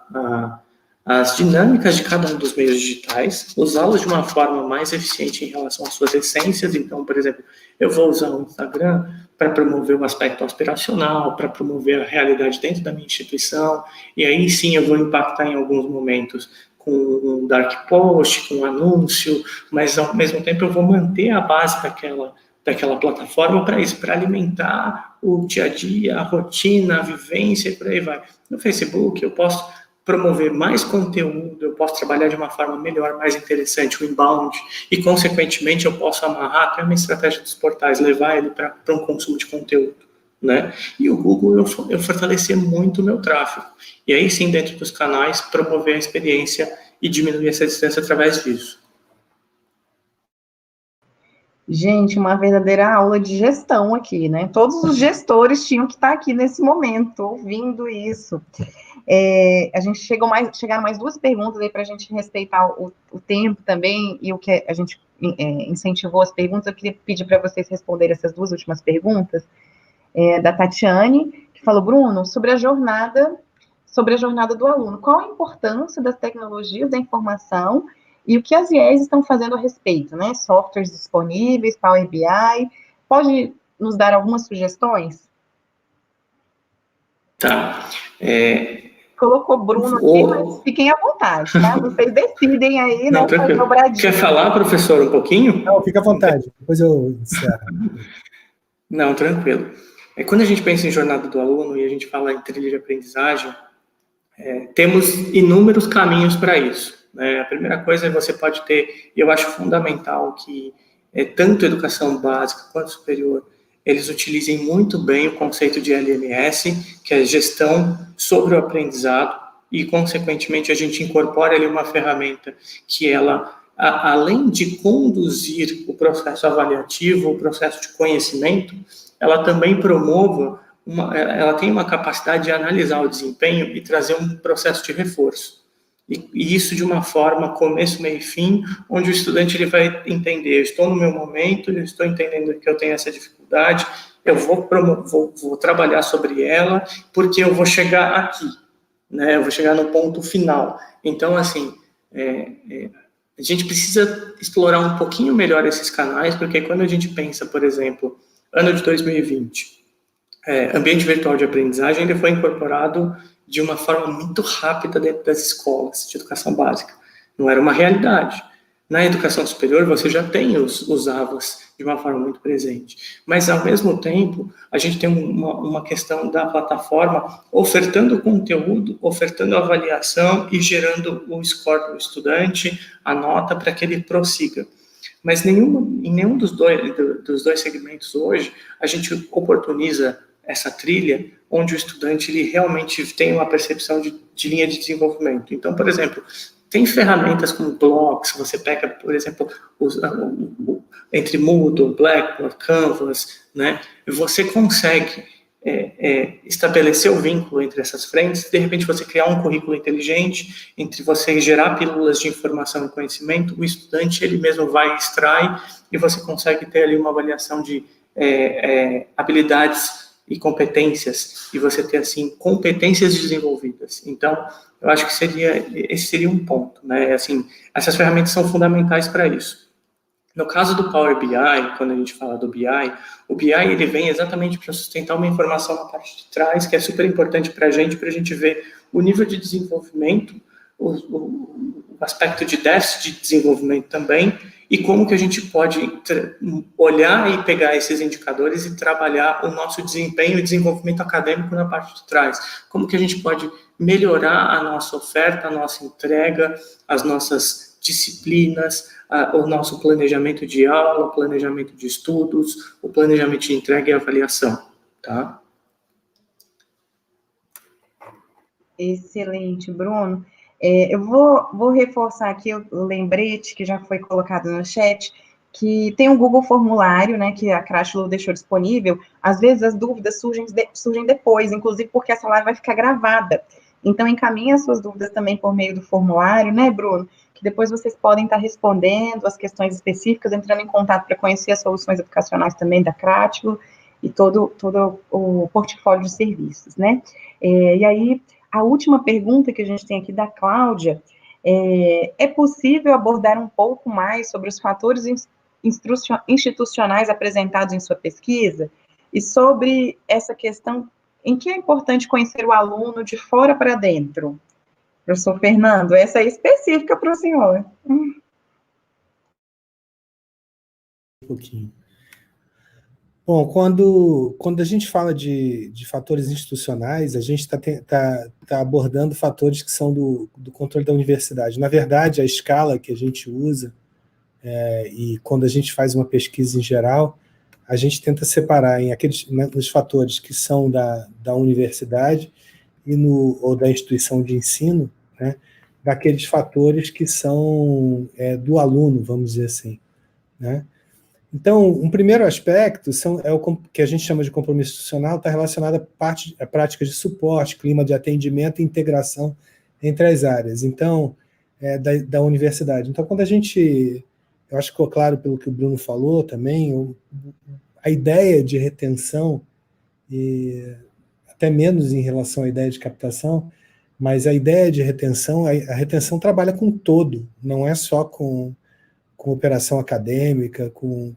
às dinâmicas de cada um dos meios digitais, usá-los de uma forma mais eficiente em relação às suas essências. Então, por exemplo, eu vou usar o Instagram para promover o aspecto aspiracional, para promover a realidade dentro da minha instituição, e aí sim eu vou impactar em alguns momentos com um dark post, com um anúncio, mas ao mesmo tempo eu vou manter a base daquela plataforma para isso, para alimentar o dia a dia, a rotina, a vivência e por aí vai. No Facebook eu posso promover mais conteúdo, eu posso trabalhar de uma forma melhor, mais interessante, o inbound, e consequentemente eu posso amarrar até uma estratégia dos portais, levar ele para um consumo de conteúdo, né? E o Google, eu fortalecer muito o meu tráfego. E aí sim, dentro dos canais, promover a experiência e diminuir essa distância através disso. Gente, uma verdadeira aula de gestão aqui, né? Todos os gestores tinham que estar aqui nesse momento, ouvindo isso. A gente chegaram mais duas perguntas aí para a gente respeitar o tempo também e o que a gente incentivou as perguntas. Eu queria pedir para vocês responderem essas duas últimas perguntas. Da Tatiane, que falou, Bruno, sobre a jornada do aluno, qual a importância das tecnologias da informação e o que as IES estão fazendo a respeito, né? Softwares disponíveis, Power BI, pode nos dar algumas sugestões? Tá. Colocou Bruno aqui, mas fiquem à vontade, tá? Vocês decidem aí, não, né? Tranquilo. Quer falar, professor, um pouquinho? Não, fica à vontade, depois eu encerro. Não, tranquilo. Quando a gente pensa em jornada do aluno e a gente fala em trilha de aprendizagem, temos inúmeros caminhos para isso, né? A primeira coisa é você pode ter, e eu acho fundamental que tanto educação básica quanto superior, eles utilizem muito bem o conceito de LMS, que é gestão sobre o aprendizado, e, consequentemente, a gente incorpora ali uma ferramenta que ela, além de conduzir o processo avaliativo, o processo de conhecimento, ela também promova, ela tem uma capacidade de analisar o desempenho e trazer um processo de reforço. E isso de uma forma começo, meio e fim, onde o estudante ele vai entender, eu estou no meu momento, eu estou entendendo que eu tenho essa dificuldade, eu vou trabalhar sobre ela, porque eu vou chegar aqui, né? Eu vou chegar no ponto final. Então, assim, a gente precisa explorar um pouquinho melhor esses canais, porque quando a gente pensa, por exemplo, ano de 2020, ambiente virtual de aprendizagem ainda foi incorporado de uma forma muito rápida dentro das escolas de educação básica. Não era uma realidade. Na educação superior, você já tem os AVAs de uma forma muito presente. Mas, ao mesmo tempo, a gente tem uma questão da plataforma ofertando conteúdo, ofertando avaliação e gerando o score do estudante, a nota para que ele prossiga. Mas em nenhum dos dois segmentos hoje, a gente oportuniza essa trilha onde o estudante ele realmente tem uma percepção de linha de desenvolvimento. Então, por exemplo, tem ferramentas como Blocks, você pega, por exemplo, entre Moodle, Blackboard, Canvas, né? Você consegue estabelecer o vínculo entre essas frentes, de repente você criar um currículo inteligente, entre você gerar pílulas de informação e conhecimento, o estudante ele mesmo vai extrai e você consegue ter ali uma avaliação de habilidades e competências, e você ter, assim, competências desenvolvidas. Então, eu acho que esse seria um ponto, né? Assim, essas ferramentas são fundamentais para isso. No caso do Power BI, quando a gente fala do BI, o BI ele vem exatamente para sustentar uma informação na parte de trás, que é super importante para a gente ver o nível de desenvolvimento, o aspecto de déficit de desenvolvimento também, e como que a gente pode olhar e pegar esses indicadores e trabalhar o nosso desempenho e desenvolvimento acadêmico na parte de trás. Como que a gente pode melhorar a nossa oferta, a nossa entrega, as nossas disciplinas, o nosso planejamento de aula, o planejamento de estudos, o planejamento de entrega e avaliação, tá? Excelente, Bruno. Eu vou reforçar aqui o lembrete que já foi colocado no chat, que tem um Google Formulário, né, que a Crashlu deixou disponível. Às vezes as dúvidas surgem depois, inclusive porque essa live vai ficar gravada. Então, encaminhe as suas dúvidas também por meio do formulário, né, Bruno? Que depois vocês podem estar respondendo as questões específicas, entrando em contato para conhecer as soluções educacionais também da Crashlu e todo o portfólio de serviços, né? E aí, a última pergunta que a gente tem aqui da Cláudia é possível abordar um pouco mais sobre os fatores institucionais apresentados em sua pesquisa e sobre essa questão em que é importante conhecer o aluno de fora para dentro? Professor Fernando, essa é específica para o senhor. Um pouquinho. Bom, quando a gente fala de fatores institucionais, a gente está abordando fatores que são do controle da universidade. Na verdade, a escala que a gente usa, e quando a gente faz uma pesquisa em geral, a gente tenta separar nos fatores que são da universidade ou da instituição de ensino, né, daqueles fatores que são do aluno, vamos dizer assim, né? Então, um primeiro aspecto é o que a gente chama de compromisso institucional, está relacionado a práticas de suporte, clima de atendimento e integração entre as áreas, então, da universidade. Então, quando eu acho que ficou claro pelo que o Bruno falou também, a ideia de retenção, e até menos em relação à ideia de captação, mas a ideia de retenção, a retenção trabalha com todo, não é só com operação acadêmica, com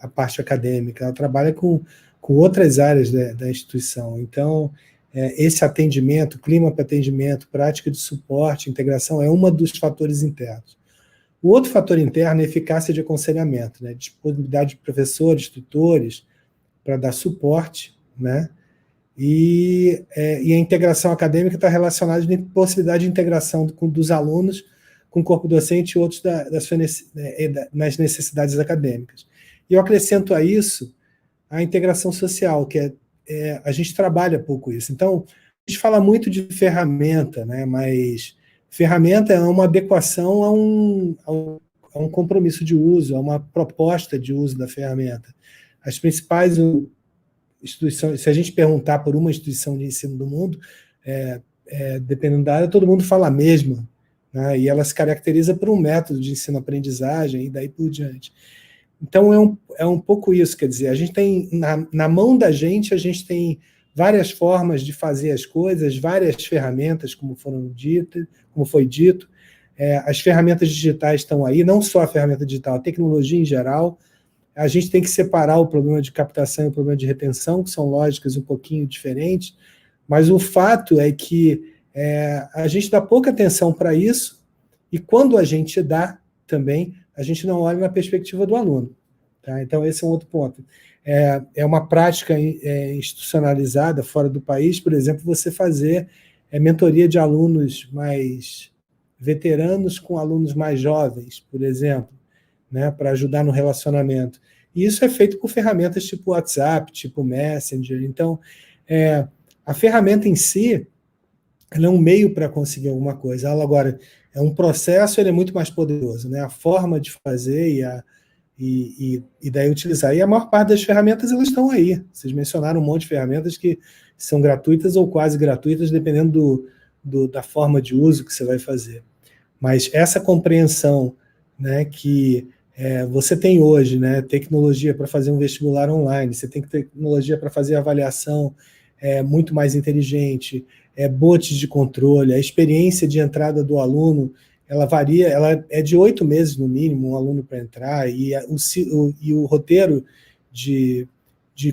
a parte acadêmica, ela trabalha com outras áreas da instituição. Então, esse atendimento, clima para atendimento, prática de suporte, integração, é um dos fatores internos. O outro fator interno é a eficácia de aconselhamento, né? Disponibilidade de professores, tutores, para dar suporte, né? E a integração acadêmica está relacionada à possibilidade de integração dos alunos com o corpo docente e outros nas necessidades acadêmicas. E eu acrescento a isso a integração social, que a gente trabalha pouco isso. Então, a gente fala muito de ferramenta, né, mas ferramenta é uma adequação a um compromisso de uso, a uma proposta de uso da ferramenta. As principais instituições, se a gente perguntar por uma instituição de ensino do mundo, dependendo da área, todo mundo fala a mesma, né, e ela se caracteriza por um método de ensino-aprendizagem e daí por diante. Então, é um pouco isso, quer dizer, a gente tem, na mão da gente, a gente tem várias formas de fazer as coisas, várias ferramentas, como foi dito, as ferramentas digitais estão aí, não só a ferramenta digital, a tecnologia em geral. A gente tem que separar o problema de captação e o problema de retenção, que são lógicas um pouquinho diferentes, mas o fato é que a gente dá pouca atenção para isso, e quando a gente dá também, a gente não olha na perspectiva do aluno. Tá? Então, esse é um outro ponto. É uma prática institucionalizada fora do país, por exemplo, você fazer mentoria de alunos mais veteranos com alunos mais jovens, por exemplo, né, para ajudar no relacionamento. E isso é feito por ferramentas tipo WhatsApp, tipo Messenger. Então, a ferramenta em si, ela é um meio para conseguir alguma coisa. Ela, agora, é um processo, ele é muito mais poderoso, né? A forma de fazer e daí utilizar. E a maior parte das ferramentas, elas estão aí. Vocês mencionaram um monte de ferramentas que são gratuitas ou quase gratuitas, dependendo da forma de uso que você vai fazer. Mas essa compreensão, né, que você tem hoje, né, tecnologia para fazer um vestibular online, você tem tecnologia para fazer avaliação muito mais inteligente, bots de controle, a experiência de entrada do aluno, ela varia, ela é de 8 meses no mínimo, um aluno para entrar, e o roteiro de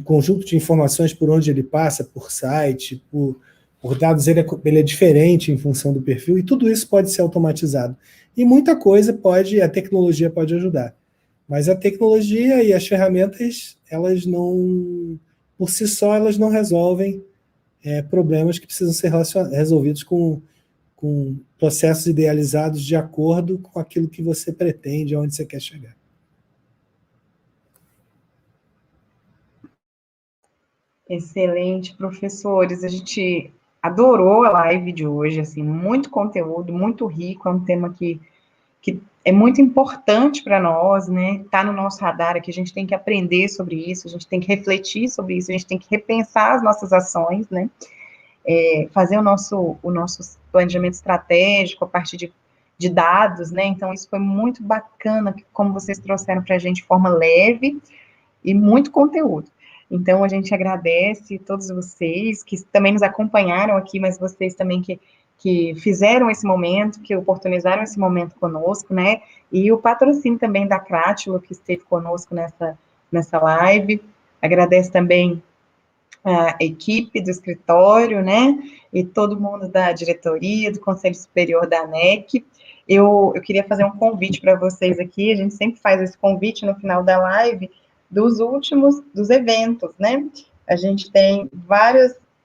conjunto de informações por onde ele passa, por site, por dados, ele é diferente em função do perfil, e tudo isso pode ser automatizado. E muita coisa a tecnologia pode ajudar. Mas a tecnologia e as ferramentas, elas não, por si só, elas não resolvem problemas que precisam ser resolvidos com processos idealizados de acordo com aquilo que você pretende, aonde você quer chegar. Excelente, professores. A gente adorou a live de hoje, assim, muito conteúdo, muito rico, é um tema que é muito importante para nós, né? Está no nosso radar aqui, a gente tem que aprender sobre isso, a gente tem que refletir sobre isso, a gente tem que repensar as nossas ações, né? Fazer o nosso planejamento estratégico a partir de dados, né? Então, isso foi muito bacana, como vocês trouxeram para a gente de forma leve e muito conteúdo. Então, a gente agradece todos vocês que também nos acompanharam aqui, mas vocês também que fizeram esse momento, que oportunizaram esse momento conosco, né? E o patrocínio também da Crátilo, que esteve conosco nessa live. Agradeço também a equipe do escritório, né? E todo mundo da diretoria, do Conselho Superior da ANEC. Eu queria fazer um convite para vocês aqui, a gente sempre faz esse convite no final da live, dos eventos, né? A gente tem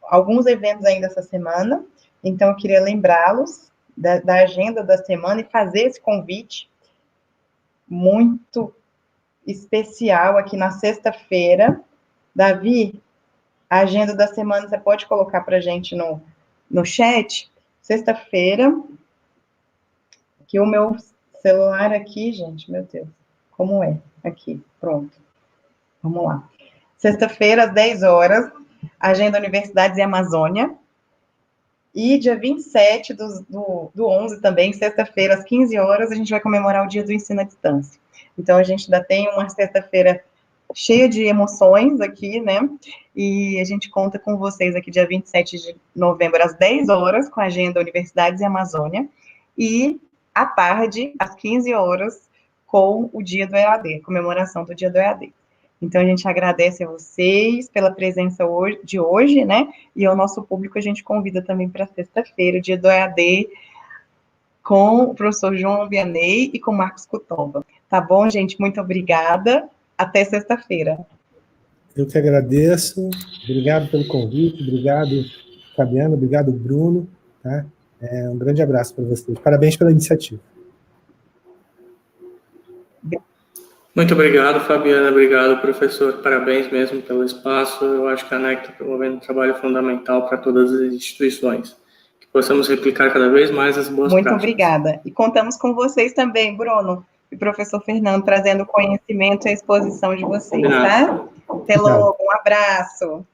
alguns eventos ainda essa semana, então eu queria lembrá-los da agenda da semana e fazer esse convite muito especial aqui na sexta-feira. Davi, a agenda da semana você pode colocar para a gente no chat? Sexta-feira, que o meu celular aqui, gente, meu Deus, como é? Aqui, pronto. Vamos lá. Sexta-feira, às 10 horas, Agenda Universidades e Amazônia. E dia 27 do 11 também, sexta-feira, às 15 horas, a gente vai comemorar o Dia do Ensino à Distância. Então, a gente ainda tem uma sexta-feira cheia de emoções aqui, né? E a gente conta com vocês aqui dia 27 de novembro, às 10 horas, com a Agenda Universidades e Amazônia. E, à tarde, às 15 horas, com o Dia do EAD, comemoração do Dia do EAD. Então, a gente agradece a vocês pela presença de hoje, né? E ao nosso público, a gente convida também para sexta-feira, o Dia do EAD, com o professor João Vianney e com o Marcos Cutomba. Tá bom, gente? Muito obrigada. Até sexta-feira. Eu que agradeço. Obrigado pelo convite. Obrigado, Fabiana. Obrigado, Bruno. Tá? Um grande abraço para vocês. Parabéns pela iniciativa. Muito obrigado, Fabiana. Obrigado, professor. Parabéns mesmo pelo espaço. Eu acho que a ANEC está promovendo um trabalho fundamental para todas as instituições. Que possamos replicar cada vez mais as boas práticas. Muito obrigada. E contamos com vocês também, Bruno e professor Fernando, trazendo conhecimento e a exposição de vocês, tá? Até logo. Um abraço.